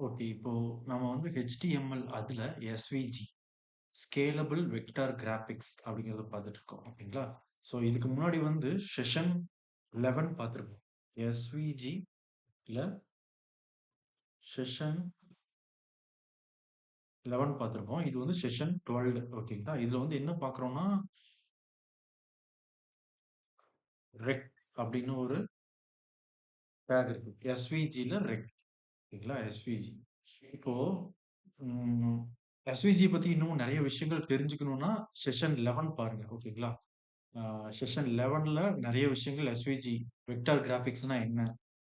Okay. இப்போ நம்ம வந்து HTML அதுல SVG ஸ்கேலபிள் வெக்டார் கிராபிக்ஸ் அப்படிங்கிறத பார்த்துட்டு இருக்கோம். ஓகேங்களா? ஸோ இதுக்கு முன்னாடி வந்து செஷன் 11 பார்த்துருப்போம். SVG ல செஷன் 11 பார்த்துருப்போம். இது வந்து செஷன் 12 ஓகேங்களா? இதுல வந்து என்ன பார்க்குறோம்னா ரெக் அப்படின்னு ஒரு டேக் இருக்கு. SVG ரெக் ஓகேங்களா? SVG. இப்போ ம், SVG பத்தி இன்னும் நிறைய விஷயங்கள் தெரிஞ்சுக்கணும்னா செஷன் 11 பாருங்க. ஓகேங்களா? செஷன் 11ல நிறைய விஷயங்கள் எஸ்விஜி வெக்டார் கிராபிக்ஸ்னா என்ன,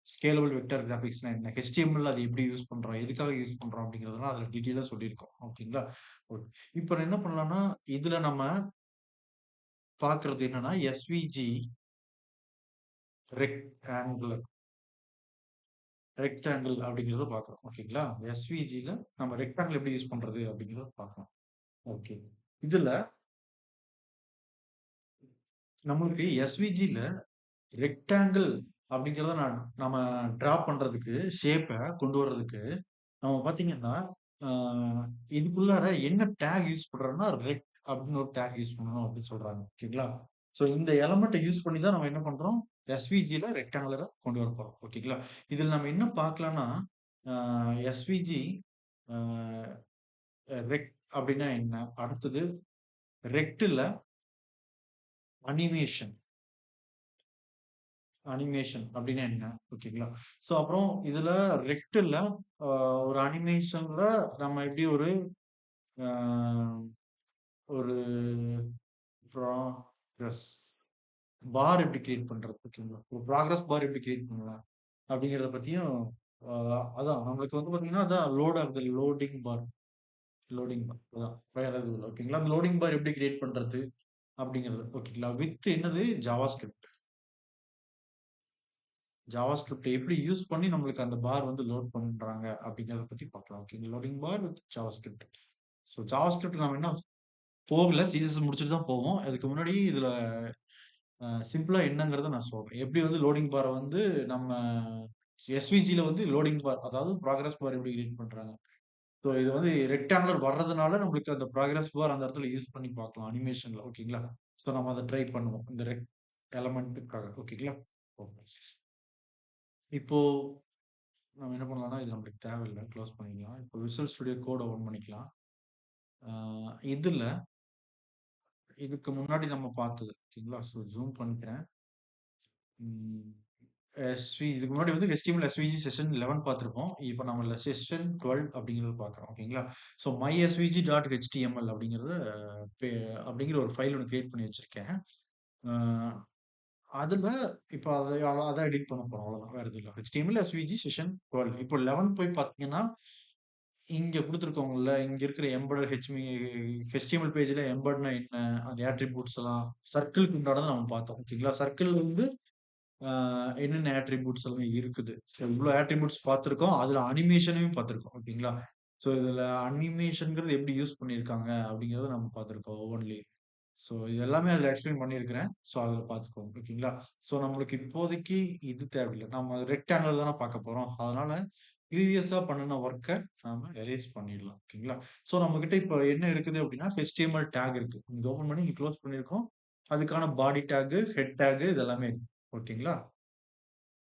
ஸ்கேலபிள் வெக்டார் கிராபிக்ஸ்னா என்ன, HTML அது எப்படி யூஸ் பண்றோம், எதுக்காக யூஸ் பண்றோம் அப்படிங்கிறதெல்லாம் அதுல டீட்டெயிலா சொல்லியிருக்கோம். ஓகேங்களா? ஓகே. இப்போ என்ன பண்ணலாம்னா இதுல நம்ம பார்க்கிறது என்னன்னா எஸ்விஜி ரெக்டாங்குலர் ரெக்டாங்கிள் அப்படிங்கிறத பார்க்குறோம். ஓகேங்களா? எஸ்விஜில நம்ம ரெக்டாங்கிள் எப்படி யூஸ் பண்றது அப்படிங்கிறத பார்க்கலாம். ஓகே. இதுல நம்மளுக்கு எஸ்விஜில ரெக்டாங்கிள் அப்படிங்கிறத நம்ம டிரா பண்றதுக்கு ஷேப்பை கொண்டு வர்றதுக்கு நம்ம பாத்தீங்கன்னா இதுக்குள்ளார என்ன டேக் யூஸ் பண்றோம்னா ரெக் அப்படின்னு ஒரு டேக் யூஸ் பண்ணணும் அப்படின்னு சொல்றாங்க. ஓகேங்களா? ஸோ இந்த எலமெண்ட்டை யூஸ் பண்ணி தான் நம்ம என்ன பண்றோம் எஸ்விஜில ரெக்டாங்குலரா கொண்டு வர போறோம். ஓகேங்களா? இதில் நம்ம என்ன பார்க்கலாம்னா எஸ்விஜி ரெக் அப்படின்னா என்ன, அடுத்தது ரெக்டில் அனிமேஷன் அனிமேஷன் அப்படின்னா என்ன, ஓகேங்களா? ஸோ அப்புறம் இதுல ரெக்டில் ஒரு அனிமேஷன்ல நம்ம எப்படி ஒரு ஆஹ், ஒரு ப்ராக்ரஸ் பார் எப்படி கிரியேட் பண்றது, ஓகேங்களா? ஒரு ப்ராக்ரஸ் பார் எப்படி கிரியேட் பண்ணலாம் அப்படிங்கிறத பத்தியும் அதான் நம்மளுக்கு வந்து பாத்தீங்கன்னா அதான் லோட் ஆகுது, லோடிங் பார் அதான் வேற எதுவும் இல்லை. ஓகேங்களா? அந்த லோடிங் பார் எப்படி கிரியேட் பண்றது அப்படிங்கிறது. ஓகேங்களா? வித் என்னது ஜாவாஸ்கிரிப்ட் ஜாவாஸ்கிரிப்ட் எப்படி யூஸ் பண்ணி நம்மளுக்கு அந்த பார் வந்து லோட் பண்றாங்க அப்படிங்கிறத பத்தி பார்க்கலாம். Okay. Loading par with JavaScript. So JavaScript நம்ம என்ன போகல, சிஎஸ்எஸ் முடிச்சுட்டு தான் போவோம். அதுக்கு முன்னாடி இதுல சிம்பிளா என்னங்கிறத நான் சொல்றேன். எப்படி வந்து லோடிங் பாரை வந்து நம்ம எஸ்விஜில வந்து லோடிங் பார் அதாவது ப்ராக்ரஸ் பார் எப்படி கிரியேட் பண்றாங்க. ஸோ இது வந்து ரெக்டாங்குலர் வர்றதுனால நம்மளுக்கு அந்த ப்ராக்ரஸ் பார் அந்த இடத்துல யூஸ் பண்ணி பார்க்கலாம் அனிமேஷன்ல. ஓகேங்களா? ஸோ நம்ம அதை ட்ரை பண்ணுவோம் இந்த ரெக் எலமெண்ட்டுக்காக. ஓகேங்களா? ஓகே. இப்போ நம்ம என்ன பண்ணலாம்னா, இது நம்மளுக்கு தேவையில்ல. க்ளோஸ் பண்ணிக்கலாம். இப்போ விசுவல் ஸ்டுடியோ கோட் ஓப்பன் பண்ணிக்கலாம். இதுல இதுக்கு முன்னாடி நம்ம பார்த்தது. ஓகேங்களா? ஸோ ஜூம் பண்ணிக்கிறேன். ம். இதுக்கு முன்னாடி வந்து HTML SVG செஷன் 11 பார்த்திருப்போம். இப்போ நம்ம செஷன் 12 அப்படிங்கிறத பார்க்குறோம். ஓகேங்களா? ஸோ mysvg.html அப்படிங்கிறத பெ அப்படிங்கிற ஒரு ஃபைல் ஒண்ணு கிரியேட் பண்ணி வச்சிருக்கேன். அ அதுல இப்ப அத எடிட் பண்ண போறோம். அவ்வளவுதான். வேற எதுவும் இல்ல. HTML SVG session 12. இப்போ 11 போய் பார்த்தீங்கன்னா இங்க குடுத்துருக்கோங்கல்ல, இங்க இருக்கிற எம்பெடட் HTML பேஜ்ல எம்பெட்னா என்ன? அந்த அட்ரிபியூட்ஸ் எல்லாம் சர்க்கிள்க்கு உண்டானத நம்ம பார்த்தோம். ஓகேங்களா? சர்க்கிள் வந்து அ என்னென்ன அட்ரிபியூட்ஸ் எல்லாம் இருக்குது. ஸோ இவ்ளோ அட்ரிபியூட்ஸ் பார்த்திருக்கோம். அதுல அனிமேஷனையும் பார்த்திருக்கோம். ஓகேங்களா? ஸோ இதுல அனிமேஷன்ங்கிறது எப்படி யூஸ் பண்ணியிருக்காங்க அப்படிங்கிறத நம்ம பார்த்திருக்கோம் ஒவ்வொன்லயும். ஸோ இது எல்லாமே அதுல எக்ஸ்பிளைன் பண்ணியிருக்கிறேன். ஸோ அதுல பார்த்துக்கோங்க. ஓகேங்களா? ஸோ நம்மளுக்கு இப்போதைக்கு இது தேவையில்ல. நம்ம ரெக்டாங்குலர் தானே பார்க்க போறோம். அதனால ப்ரீவியஸா பண்ணுன ஒர்க்க நாம எரேஸ் பண்ணிடலாம். ஓகேங்களா? ஸோ நம்மகிட்ட இப்ப என்ன இருக்குது அப்படின்னா, HTML டேக் இருக்கு. இங்க ஓப்பன் பண்ணி இங்க க்ளோஸ் பண்ணியிருக்கோம். அதுக்கான பாடி டேக், ஹெட் டேக் இது எல்லாமே இருக்கு. ஓகேங்களா?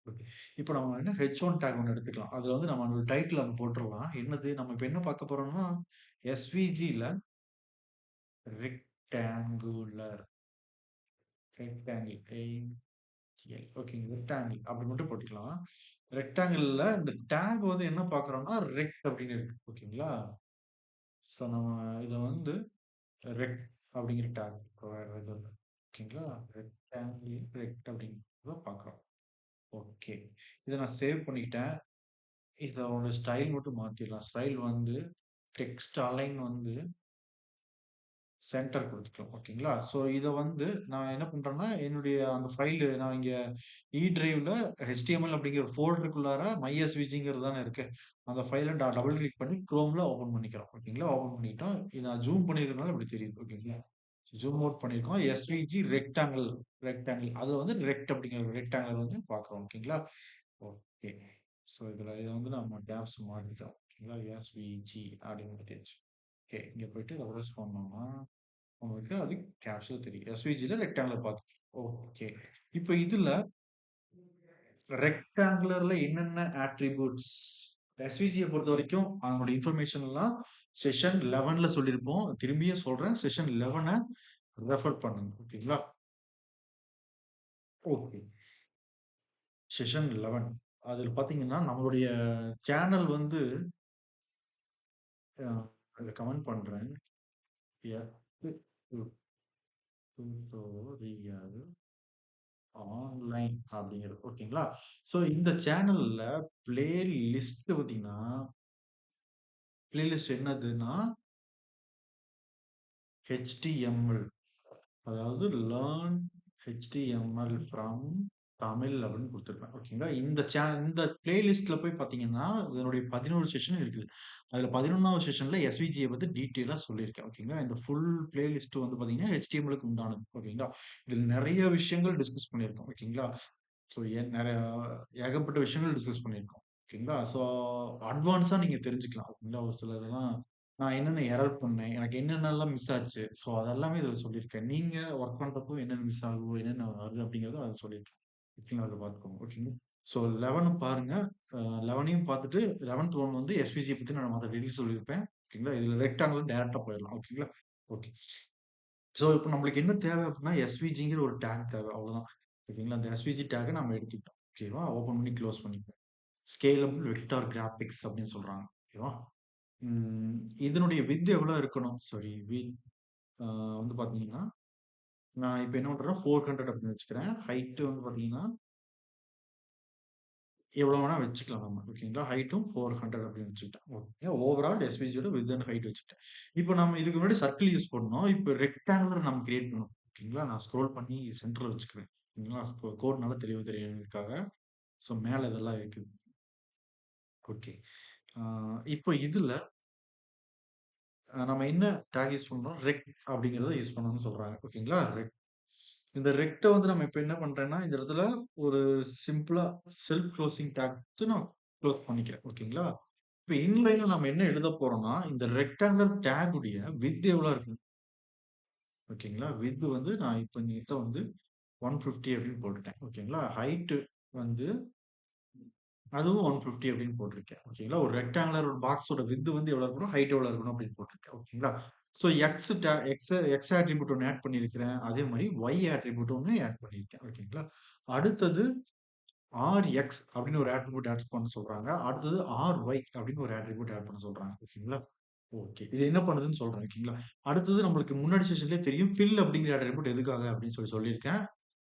ஓகே. இப்ப நம்ம என்ன H1 டேக் ஒண்ணு எடுத்துக்கலாம். அதுல வந்து நம்ம டைட்டில் அங்க போட்டுறலாம். என்னது? நம்ம இப்ப என்ன பார்க்க போறோம்னா, SVGல ரெக்டாங்குலர் ரெக்டாங்கிள் ஓகேங்க. ரெக்டாங்கிள் அப்படி மட்டும் போட்டுக்கலாம். ரெக்டாங்கிள்ல இந்த டேக் வந்து என்ன பார்க்குறோம்னா, ரெக்ட் அப்படின்னு இருக்கு. ஓகேங்களா? ஸோ நம்ம இத வந்து ரெக்ட் அப்படிங்கிற டேக் வேற எதுவும் இல்ல. ஓகேங்களா? ரெக்டாங்கிள் ரெக்ட் அப்படிங்கிறத பார்க்குறோம். ஓகே. இத நான் சேவ் பண்ணிக்கிட்டேன். இதோட ஸ்டைல் மட்டும் மாத்திடலாம். ஸ்டைல் வந்து டெக்ஸ்ட் அலைன் வந்து சென்டர் குடுத்துட்டோம். ஓகேங்களா? ஸோ இத வந்து நான் என்ன பண்றேன்னா, என்னுடைய அந்த ஃபைல் நான் இங்க டிரைவ்ல HTML அப்படிங்கிற ஃபோல்டருக்குள்ளார mysvgங்கிறது தானே இருக்கு. அந்த ஃபைல டபுள் கிளிக் பண்ணி குரோம்ல ஓப்பன் பண்ணிக்கிறோம். ஓகேங்களா? ஓப்பன் பண்ணிட்டோம். இத நான் ஜூம் பண்ணியிருக்கிறதுனால இப்படி தெரியுது. ஓகேங்களா? ஜூம் அவுட் பண்ணியிருக்கோம். SVG ரெக்டாங்கிள் அதுல வந்து ரெக்ட் அப்படிங்கிற ரெக்டாங்கிள் வந்து பார்க்குறோம். ஓகேங்களா? ஓகே. ஸோ இத வந்து நம்ம கேப்ஸ் மாத்திட்டோம். ஓகேங்களா? எஸ்விஜி அப்படின்னு மாத்தியாச்சு. ஓகே. இங்க போயிட்டு ரெஃப்ரெஷ் பண்ணோம்னா, உங்களுக்கு அது கேப்ஸ்ல தெரியும். எஸ்விஜில ரெக்டாங்குலர் பாத். ஓகே. இப்ப இதுல ரெக்டாங்குலர்ல என்னென்ன அட்ரிபியூட்ஸ்? எஸ்விஜிய பொறுத்தவரைக்கும் அதனுடைய இன்ஃபர்மேஷன் எல்லாம் செஷன் 11ல சொல்லியிருப்போம். திரும்பியும் சொல்றேன். செஷன் 11 ரெஃபர் பண்ணுங்க. ஓகேங்களா? ஓகே. செஷன் 11 அதுல பாத்தீங்கன்னா, நம்மளுடைய சேனல் வந்து அ இத கமெண்ட் பண்றேன். எர்த் டுடோரியல் ஆன்லைன் அப்படிங்கிறது. ஓகேங்களா? ஸோ இந்த சேனல்ல பிளே லிஸ்ட் பாத்தீங்கன்னா, பிளே லிஸ்ட் என்னதுன்னா, HTML. அதாவது லேர்ன் HTML ஃப்ரம் தமிழ் அப்படின்னு குடுத்துருப்பேன். ஓகேங்களா? இந்த பிளேலிஸ்ட்ல போய் பார்த்தீங்கன்னா, இதனுடைய 11 செஷன் இருக்குது. அதுல 11வது செஷன்ல எஸ்விஜிய பத்தி டீட்டெயிலா சொல்லியிருக்கேன். ஓகேங்களா? இந்த ஃபுல் பிளேலிஸ்ட் வந்து பார்த்தீங்கன்னா, HTMLக்கு உண்டானது. ஓகேங்களா? இதில நெறைய விஷயங்கள் டிஸ்கஸ் பண்ணியிருக்கோம். ஓகேங்களா? ஸோ நெறைய ஏகப்பட்ட விஷயங்கள் டிஸ்கஸ் பண்ணியிருக்கோம். ஓகேங்களா? ஸோ அட்வான்ஸா நீங்க தெரிஞ்சுக்கலாம். ஓகேங்களா? ஒரு சில இதெல்லாம் நான் என்னென்ன எரர் பண்ணேன், எனக்கு என்னென்னலாம் மிஸ் ஆச்சு. ஸோ அதெல்லாமே இதில சொல்லியிருக்கேன். நீங்க ஒர்க் பண்றப்போ என்னென்ன மிஸ் ஆகும், என்னென்ன வருது அப்படிங்கிறத அதில சொல்லியிருக்கேன். ஓகேங்களா? அதில பார்த்துக்கோங்க. ஓகேங்களா? ஸோ 11 பாருங்க. 11யும் பார்த்துட்டு 11த் ஒன் வந்து எஸ்விஜிய பத்தி நான் மத்த டீட்டெயில்ஸ் சொல்லியிருப்பேன். ஓகேங்களா? இதில ரெக்டாங்கிள் டைரக்ட்டா போயிரலாம். ஓகேங்களா? ஓகே. ஸோ இப்ப நம்மளுக்கு என்ன தேவை அப்படின்னா, எஸ்விஜிங்கிற ஒரு டேக் தேவை. அவ்வளோதான். ஓகேங்களா? அந்த எஸ்விஜி டேக்க நம்ம எடுத்துக்கிட்டோம். ஓகேவா? ஓப்பன் பண்ணி க்ளோஸ் பண்ணிப்போம். ஸ்கேலபிள் வெக்டார் கிராபிக்ஸ் அப்படின்னு சொல்றாங்க. ஓகேவா? ம் இதனுடைய விட்த் எவ்வளோ இருக்கணும்? சாரி அ வந்து பார்த்தீங்கன்னா, நான் இப்ப என்ன பண்றேன்னா 400 அப்படின்னு வச்சுக்கிறேன். ஹைட் வந்து பார்த்தீங்கன்னா, எவ்வளோ வேணா வச்சுக்கலாம் நம்ம. ஓகேங்களா? ஹைட்டும் 400 அப்படின்னு வச்சுக்கிட்டேன். ஓகே. ஓவரால் எஸ்விஜியோட விட்த் அண்ட் ஹைட் வச்சுட்டேன். இப்போ நம்ம இதுக்கு முன்னாடி சர்க்கிள் யூஸ் பண்ணோம். இப்போ ரெக்டாங்குலர் நம்ம கிரியேட் பண்ணணும். ஓகேங்களா? நான் ஸ்க்ரோல் பண்ணி சென்டர்ல வச்சுக்கிறேன். ஓகேங்களா? கோட் நல்லா தெளிவா தெரியறதுக்காக. ஸோ மேல இதெல்லாம் இருக்குது. ஓகே. ஆ இப்போ இதுல நம்ம என்ன டாக் யூஸ் பண்றோம்? ரெக்ட் அப்படிங்கிறத யூஸ் பண்ணணும்னு சொல்றாங்க. ஓகேங்களா? ரெக்ட். இந்த ரெக்ட்ட வந்து நம்ம இப்ப என்ன பண்றேன்னா, இந்த இடத்துல ஒரு சிம்பிளா செல்ஃப் குளோசிங் டாக் குடுத்து நான் குளோஸ் பண்ணிக்கிறேன். ஓகேங்களா? இப்ப இன்லைன்ல நம்ம என்ன எழுதப் போறோம்னா, இந்த ரெக்டாங்குலர் டாக் உடைய விட்த் எவ்வளோ இருக்கு? ஓகேங்களா? விட்த் வந்து நான் இப்ப என்கிட்ட வந்து 150 அப்படின்னு போட்டுட்டேன். ஓகேங்களா? ஹைட் வந்து அதுவும் 150 அப்படின்னு போட்டிருக்கேன். ஓகேங்களா? ஒரு ரெக்டாங்குலர் ஒரு பாக்ஸோட விட்த் வந்து எவ்வளோ இருக்கணும், ஹைட் எவ்வளோ இருக்கணும் அப்படின்னு போட்டிருக்கேன். ஓகேங்களா? ஸோ எக்ஸ் அட்ரிபியூட் ஒண்ணு ஆட் பண்ணியிருக்கிறேன். அதே மாரி ஒய் அட்ரிபியூட் ஒண்ணு ஆட் பண்ணியிருக்கேன். ஓகேங்களா? அடுத்தது ஆர்எக்ஸ் அப்படின்னு ஒரு அட்ரிபியூட் ஆட் பண்ண சொல்றாங்க. அடுத்தது ஆர்ஒய் அப்படின்னு ஒரு அட்ரிபியூட் ஆட் பண்ண சொல்றாங்க. ஓகேங்களா? ஓகே. இது என்ன பண்ணுதுன்னு சொல்றேன். ஓகேங்களா? அடுத்தது நம்மளுக்கு முன்னாடி செஷன்லயே தெரியும். ஃபில் அப்படிங்கிற அட்ரிபியூட் எதுக்காக அப்படின்னு சொல்லியிருக்கேன்.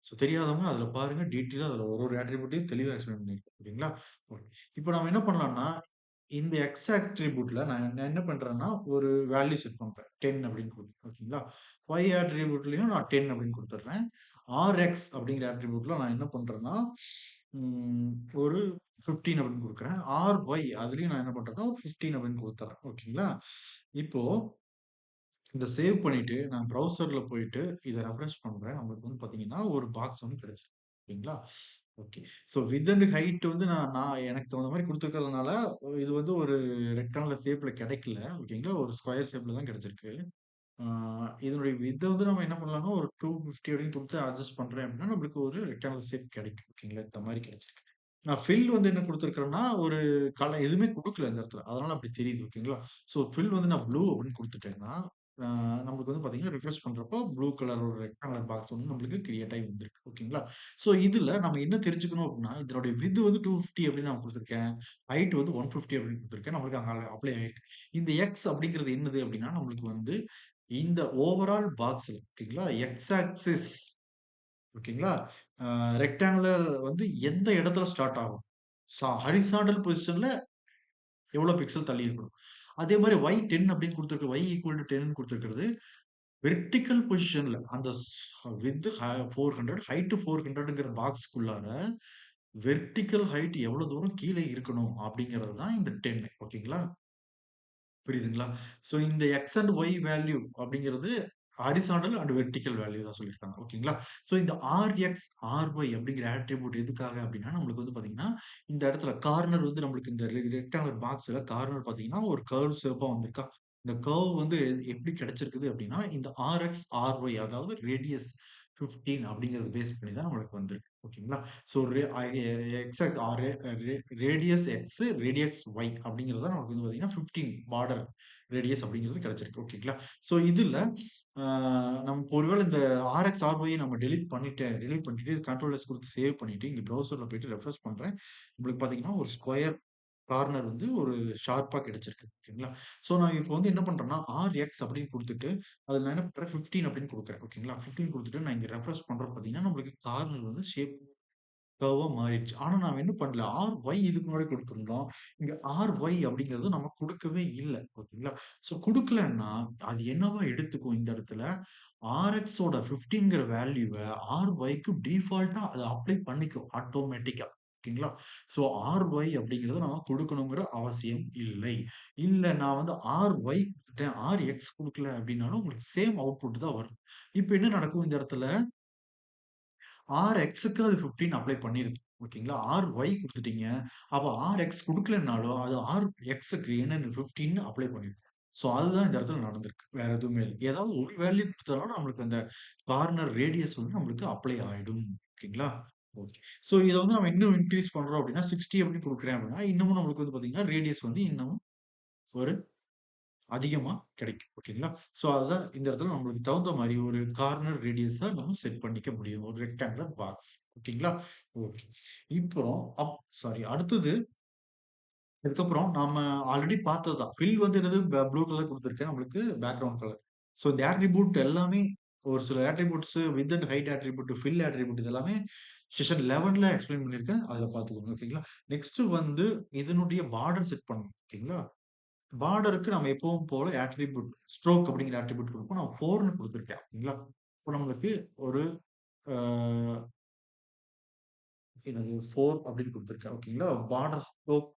ஸோ தெரியாதவங்க அதுல பாருங்க. டீட்டெயிலா அதுல ஒரு ஒரு அட்ரிபியூட்டையும் தெளிவா எக்ஸ்பிளைன் பண்ணியிருக்கேன். ஓகேங்களா? ஓகே. இப்போ நம்ம என்ன பண்ணலாம்னா, இந்த எக்ஸ் அட்ரிபியூட்ல நான் நான் என்ன பண்றேன்னா, ஒரு வேல்யூ செட் பண்றேன். 10 அப்படின்னு குடுத்து ஓகேங்களா? ஒய் அட்ரிபியூட்லயும் நான் 10 அப்படின்னு குடுத்துடுறேன். ஆர்எக்ஸ் அப்படிங்கிற அட்ரிபியூட்ல நான் என்ன பண்றேன்னா, ம் ஒரு 15 அப்படின்னு குடுக்குறேன். ஆர்ஒய் அதுலயும் நான் என்ன பண்றேன்னா, 15 அப்படின்னு குடுத்துர்றேன். ஓகேங்களா? இப்போ இத சேவ் பண்ணிட்டு, நான் ப்ரௌசர்ல போயிட்டு இத ரெஃப்ரெஷ் பண்றேன். நம்மளுக்கு வந்து பார்த்தீங்கன்னா, ஒரு பாக்ஸ் வந்து கிடைச்சிருக்கு. ஓகேங்களா? Okay. So width and height வந்து நான் நான் எனக்கு தகுந்த மாரி குடுத்துருக்கிறதுனால, இது வந்து ஒரு ரெக்டாங்குலர் ஷேப்ல கிடைக்கல. ஓகேங்களா? ஒரு ஸ்கொயர் ஷேப்ல தான் கிடைச்சிருக்கு. ஆ இதனுடைய வித்த வந்து நம்ம என்ன பண்ணலாம்னா, ஒரு 250 அப்படின்னு குடுத்து அட்ஜஸ்ட் பண்றேன் அப்படின்னா, நம்மளுக்கு ஒரு ரெக்டாங்குலர் ஷேப் கிடைக்கும். ஓகேங்களா? இந்த மாரி கிடைச்சிருக்கு. நான் ஃபில் வந்து என்ன குடுத்துருக்கிறேன்னா, ஒரு எதுவுமே குடுக்கல இந்த இடத்துல. அதனால அப்படி தெரியுது. ஓகேங்களா? ஸோ ஃபில் வந்து நான் ப்ளூ அப்படின்னு குடுத்துட்டேன்னா, ஆ நம்மளுக்கு வந்து பார்த்தீங்கன்னா, ரிஃப்ரெஷ் பண்றப்போ ப்ளூ கலர் ஒரு ரெக்டாங்குலர் பாக்ஸ் ஒண்ணு நம்மளுக்கு கிரியேட் ஆகி வந்திருக்கு. ஓகேங்களா? ஸோ இதுல நம்ம என்ன தெரிஞ்சுக்கணும் அப்படின்னா, இதனுடைய விட்த் வந்து 250 அப்படின்னு நான் குடுத்துருக்கேன். ஹைட் வந்து 150 அப்படின்னு குடுத்துருக்கேன். நம்மளுக்கு அங்க அப்ளை ஆயிருக்கு. இந்த எக்ஸ் அப்படிங்கிறது என்னது அப்படின்னா, நம்மளுக்கு வந்து இந்த ஓவரால் பாக்ஸ்ல ஓகேங்களா? எக்ஸ் ஆக்சிஸ் ஓகேங்களா? ரெக்டாங்குலர் வந்து எந்த இடத்துல ஸ்டார்ட் ஆகும்? ஹரிசாண்டல் பொசிஷன்ல எவ்வளோ பிக்சல் தள்ளி இருக்கணும்? அதே மாரி Y10 அப்படின்னு குடுத்திருக்கு. Y ஈக்குவல் டூ 10ன்னு குடுத்திருக்கிறது. வெர்டிக்கல் பொசிஷன்ல அந்த விட்த் 400 ஹைட் 400ங்கிற பாக்ஸ்க்குள்ளார வெர்டிக்கல் ஹைட் எவ்வளோ தூரம் கீழ இருக்கணும்? அப்படிங்கிறது தான் இந்த 10 ஓகேங்களா? புரியுதுங்களா? ஸோ இந்த எக்ஸ் அண்ட் ஒய் வேல்யூ அப்படிங்கிறது ஹாரிசான்டல் அண்ட் வெர்டிகல் வேல்யூ தான் சொல்லியிருக்காங்க. ஓகேங்களா? ஸோ இந்த Rx, Ry அப்படிங்கிற ஆட்ரிபியூட் எதுக்காக அப்படின்னா, நம்மளுக்கு வந்து பார்த்தீங்கன்னா, இந்த இடத்துல கார்னர் வந்து நம்மளுக்கு இந்த ரெக்டாங்குலர் பாக்ஸ்ல கார்னர் பார்த்தீங்கன்னா, ஒரு கர்வ் ஷேப்பா வந்திருக்கா? இந்த கர்வ் வந்து எப்படி கிடைச்சிருக்குது அப்படின்னா, இந்த Rx, Ry அதாவது ரேடியஸ் 15 அப்படிங்கிறத பேஸ் பண்ணி தான் நம்மளுக்கு வந்திருக்கு. ஓகேங்களா? So x axis radius x, radius y அப்படிங்கிறது தான் நமக்கு வந்து பார்த்தீங்கன்னா 15 பார்டர் ரேடியஸ் அப்படிங்கிறது கிடைச்சிருக்கு. ஓகேங்களா? ஸோ இதுல ஆ நம்ம ஒருவேளை இந்த ஆர்எக்ஸ், ஆர்ஒய் நம்ம டெலீட் பண்ணிட்டு கண்ட்ரோல் எஸ் குடுத்து சேவ் பண்ணிட்டு, இங்க ப்ரௌசர்ல போயிட்டு ரெஃப்ரெஷ் பண்றேன். உங்களுக்கு பார்த்தீங்கன்னா, ஒரு ஸ்கொயர் கார்னர் வந்து ஒரு ஷார்ப்பா கிடைச்சிருக்கு. ஓகேங்களா? ஸோ நான் இப்போ வந்து என்ன பண்றேன்னா, ஆர்எக்ஸ் அப்படின்னு குடுத்துட்டு, அதுல நான் என்ன பண்றேன் 15 அப்படின்னு குடுக்குறேன். ஓகேங்களா? 15 குடுத்துட்டு நான் இங்க ரெஃப்ரெஷ் பண்றப்ப பார்த்தீங்கன்னா, நம்மளுக்கு கார்னர் வந்து ஷேப் கர்வா மாறிடுச்சு. ஆனா நாம என்ன பண்ணல, ஆர்ஒய் இதுக்கு முன்னாடி குடுத்திருந்தோம். இங்க ஆர்ஒய் அப்படிங்கிறது நம்ம குடுக்கவே இல்ல. ஓகேங்களா? ஸோ குடுக்கலன்னா, அது என்னவா எடுத்துக்கும் இந்த இடத்துல, ஆர்எக்ஸோட 15ங்கிற வேல்யூவ ஆர்ஒய்க்கு டிஃபால்ட்டா அது அப்ளை பண்ணிக்கும் ஆட்டோமேட்டிக்கா. ஓகேங்களா? ஸோ ஆர்ஒய் அப்படிங்கிறத நம்ம குடுக்கணுங்கிற அவசியம் இல்லை. இல்ல நான் வந்து ஆர்ஒய் குடுத்துட்டேன், ஆர்எக்ஸ் குடுக்கல அப்படின்னாலும் உங்களுக்கு சேம் அவுட்புட் தான் வரும். இப்ப என்ன நடக்கும் இந்த இடத்துல Rxக்கு அது 15 அப்ளை பண்ணிருக்கு. ஓகேங்களா? Ry குடுத்துட்டீங்க. அப்ப Rx குடுக்கலன்னாலும், அது Rxக்கு என்னன்னு 15 அப்ளை பண்ணிருக்கு. ஸோ அதுதான் இந்த இடத்துல நடந்திருக்கு. வேற எதுவுமே இல்ல. ஏதாவது ஒரு வேல்யூ குடுத்தாலும் நம்மளுக்கு அந்த கார்னர் ரேடியஸ் வந்து நம்மளுக்கு அப்ளை ஆயிடும். ஓகேங்களா? ஓகே. ஸோ இத வந்து நம்ம இன்னும் இன்கிரீஸ் பண்றோம் அப்டின்னா, 60 அப்படின்னு குடுக்குறேன் அப்டின்னா, இன்னமும் நம்மளுக்கு வந்து பார்த்தீங்கன்னா, ரேடியஸ் வந்து இன்னமும் ஒரு அதிகமா கிடைக்கும். ஓகேங்களா? ஸோ அதுதான் இந்த இடத்துல நம்மளுக்கு தகுந்த மாரி ஒரு கார்னர் ரேடியஸா நம்ம செட் பண்ணிக்க முடியும். ஒரு ரெக்டாங்குலர் பாக்ஸ். ஓகேங்களா? ஓகே. இப்போ சாரி அடுத்தது இதுக்கப்புறம் நாம ஆல்ரெடி பார்த்தது தான். ஃபில் வந்து என்னது ப்ளூ கலர் குடுத்திருக்கேன். நம்மளுக்கு பேக்கிரவுண்ட் கலர். ஸோ இந்த ஆட்ரிபியூட் எல்லாமே ஒரு சில attributes with and height attribute, fill attribute இது எல்லாமே செஷன் 11ல எக்ஸ்பிளைன் பண்ணியிருக்கேன். அதுல பார்த்துக்கோங்க. ஓகேங்களா? நெக்ஸ்ட் வந்து இதனுடைய பார்டர் செட் பண்ணணும். ஓகேங்களா? பார்டருக்கு நம்ம எப்பவும் போல ஆட்ரிபியூட் ஸ்ட்ரோக் அப்படிங்கிற ஆட்ரிபியூட் குடுப்போம். நான் 4ன்னு குடுத்துருக்கேன். ஓகேங்களா? இப்போ நம்மளுக்கு ஒரு ஆ என்னது 4 அப்படின்னு குடுத்துருக்கேன். ஓகேங்களா? பார்டர் ஸ்ட்ரோக்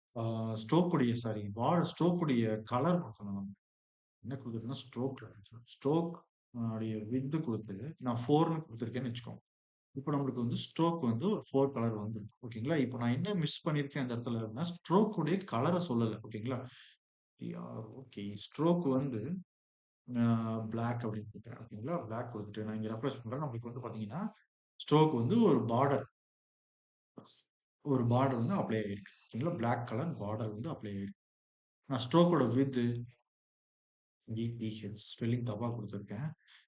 ஸ்ட்ரோக் உடைய சாரி பார்டர் ஸ்ட்ரோக் உடைய கலர் குடுக்கணும் நம்ம. என்ன குடுத்துருக்கேன்னா ஸ்ட்ரோக் உடைய விட்த் குடுத்து நான் 4ன்னு குடுத்துருக்கேன்னு வச்சுக்கோங்க. இப்போ நம்மளுக்கு வந்து ஸ்ட்ரோக் வந்து ஒரு 4 கலர் வந்திருக்கு. ஓகேங்களா? இப்போ நான் என்ன மிஸ் பண்ணியிருக்கேன் அந்த இடத்துல அப்படின்னா, ஸ்ட்ரோக் உடைய கலர சொல்லல. ஓகேங்களா? ஓகே. ஸ்ட்ரோக் வந்து பிளாக் அப்படின்னு குடுக்குறேன். ஓகேங்களா? பிளாக் குடுத்துட்டு நான் இங்க ரெஃப்ரெஷ் பண்றேன். நம்மளுக்கு வந்து பார்த்தீங்கன்னா, ஸ்ட்ரோக் வந்து ஒரு பார்டர் வந்து அப்ளை ஆயிருக்கு. ஓகேங்களா? பிளாக் கலர் பார்டர் வந்து அப்ளை ஆயிருக்கு. நான் ஸ்ட்ரோக்கோட விட்த் டிடிஹெச் ஸ்பெல்லிங் தப்பா குடுத்துருக்கேன்.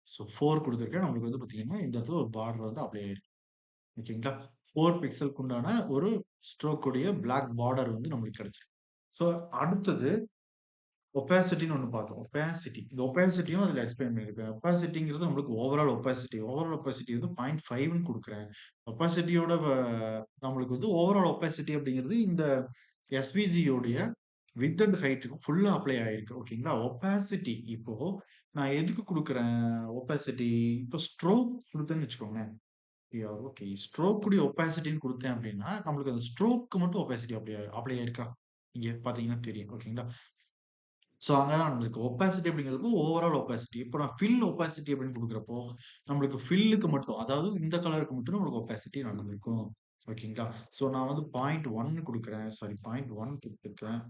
ஸோ 4 குடுத்துருக்கேன். நம்மளுக்கு வந்து பார்த்தீங்கன்னா, இந்த இடத்துல ஒரு பார்டர் வந்து அப்ளை ஆயிருக்கு. ஓகேங்களா? 4 பிக்சலுக்கு உண்டான ஒரு ஸ்ட்ரோக் உடைய பிளாக் பார்டர் வந்து நம்மளுக்கு கிடைச்சிருக்கு. ஸோ அடுத்தது ஒபாசிட்டின்னு ஒண்ணு பார்த்தோம். இந்த ஒபாசிட்டியும் அதுல எக்ஸ்பிளைன் பண்ணியிருக்கேன். ஒபாசிட்டிங்கிறது நம்மளுக்கு ஓவரால் ஒபாசிட்டி. ஓவரால் ஒபாசிட்டி வந்து 0.5ன்னு குடுக்குறேன். ஒபாசிட்டியோட நம்மளுக்கு வந்து ஓவரால் ஒபாசிட்டி அப்படிங்கிறது இந்த எஸ்விஜி யோடைய விட்த் அண்ட் ஹைட்க்கு ஃபுல்லா அப்ளை ஆயிருக்கு. ஓகேங்களா? ஒபாசிட்டி இப்போ நான் எதுக்கு குடுக்குறேன் ஒபாசிட்டி? இப்போ ஸ்ட்ரோக் குடுத்தேன்னு வச்சுக்கோங்களேன். ஓகே. ஸ்ட்ரோக் உடைய ஒபாசிட்டின்னு குடுத்தேன் அப்படின்னா, நம்மளுக்கு அந்த ஸ்ட்ரோக்க்கு மட்டும் ஒபாசிட்டி அப்ளை அப்ளை ஆயிருக்கா? இங்க பார்த்தீங்கன்னா தெரியும். ஓகேங்களா? ஸோ அங்க தான் நடந்திருக்கு. ஒபாசிட்டி அப்படிங்கிறது ஓவரால் ஒபாசிட்டி. இப்போ நான் ஃபில் ஒபாசிட்டி அப்படின்னு குடுக்குறப்போ, நம்மளுக்கு ஃபில்லுக்கு மட்டும், அதாவது இந்த கலருக்கு மட்டும் நம்மளுக்கு ஒபாசிட்டி நடந்திருக்கும். ஓகேங்களா? ஸோ நான் வந்து 0.1 குடுக்குறேன். சாரி 0.1 குடுத்துருக்கேன்.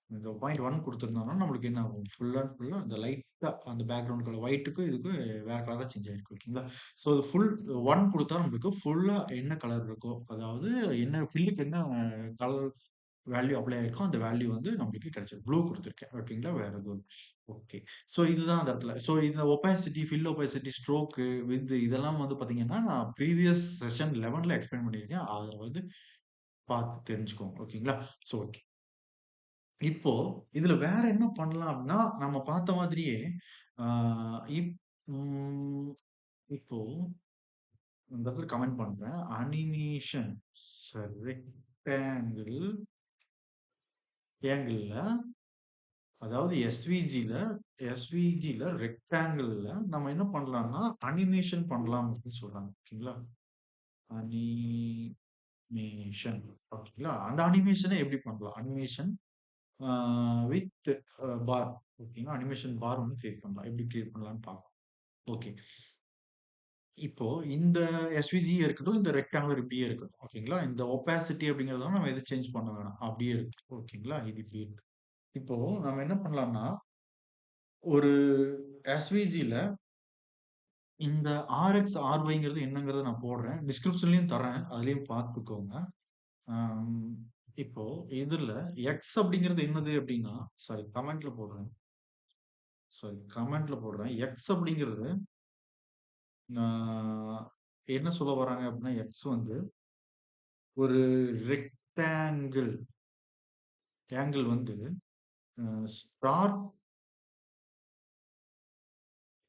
இந்த 0.1 குடுத்திருந்தோம்னா, நம்மளுக்கு என்ன ஆகும்? ஃபுல் அண்ட் ஃபுல்லா அந்த லைட்டா அந்த பேக்கிரவுண்ட் கலர் ஒயிட்டுக்கும் இதுக்கும் வேற கலரா சேஞ்ச் ஆயிருக்கு. ஓகேங்களா? ஸோ அது ஃபுல் 1 குடுத்தா நம்மளுக்கு ஃபுல்லா என்ன கலர் இருக்கோ, அதாவது என்ன ஃபில்லுக்கு என்ன கலர் வேல்யூ அப்ளை ஆயிருக்கும். அந்த வேல்யூ வந்து நம்மளுக்கு கிடைச்சிரும். ப்ளூ குடுத்துருக்கேன். ஓகேங்களா? வேற எதுவும் ஓகே. ஸோ இதுதான் அந்த இடத்துல. ஸோ இந்த opacity, fill opacity, stroke, width இதெல்லாம் வந்து பார்த்தீங்கன்னா, நான் ப்ரீவியஸ் செஷன் 11ல எக்ஸ்பிளைன் பண்ணியிருக்கேன். அத வந்து பார்த்து தெரிஞ்சுக்கோங்க. ஓகேங்களா? So okay. இப்போ இதுல வேற என்ன பண்ணலாம் அப்டின்னா, நம்ம பார்த்த மாதிரியே ஆ இப் ம் இப்போ இந்த இடத்துல கமெண்ட் பண்றேன். அனிமேஷன் ரெக்டாங்கில் ஆங்கிள்ல அதாவது எஸ்விஜில ரெக்டாங்கிள்ல நம்ம என்ன பண்ணலாம்னா, அனிமேஷன் பண்ணலாம் அப்படின்னு சொல்றாங்க. ஓகேங்களா? அனிமேஷன் ஓகேங்களா? அந்த அனிமேஷன எப்படி பண்ணலாம்? அனிமேஷன் ஆ வித் பார் ஓகேங்களா? அனிமேஷன் பார் வந்து கிரியேட் பண்ணலாம். எப்படி கிரியேட் பண்ணலாம்ன்னு பார்ப்போம். ஓகே. இப்போ இந்த எஸ்விஜி இருக்கட்டும், இந்த ரெக்டாங்குலர் இப்படியே இருக்கட்டும். ஓகேங்களா? இந்த ஒபாசிட்டி அப்படிங்கிறதெல்லாம் நம்ம எதுவும் சேஞ்ச் பண்ண வேணாம். அப்படியே இருக்கு. ஓகேங்களா? இது இப்படி இருக்கு. இப்போ நம்ம என்ன பண்ணலாம்னா, ஒரு எஸ்விஜில இந்த ஆர்எக்ஸ், ஆர்ஒய்ங்கிறது என்னங்கிறத நான் போடுறேன். டிஸ்கிரிப்ஷன்லயும் தர்றேன். அதுலயும் பார்த்துக்கோங்க. அம் இப்போ இதுல எக்ஸ் அப்படிங்கிறது என்னது அப்படின்னா, சாரி கமெண்ட்ல போடுறேன். எக்ஸ் அப்படிங்கிறது நான் என்ன சொல்ல வராங்க அப்படின்னா, எக்ஸ் வந்து ஒரு ரெக்டாங்கிள் ஆங்கிள் வந்து ஸ்டார்ட்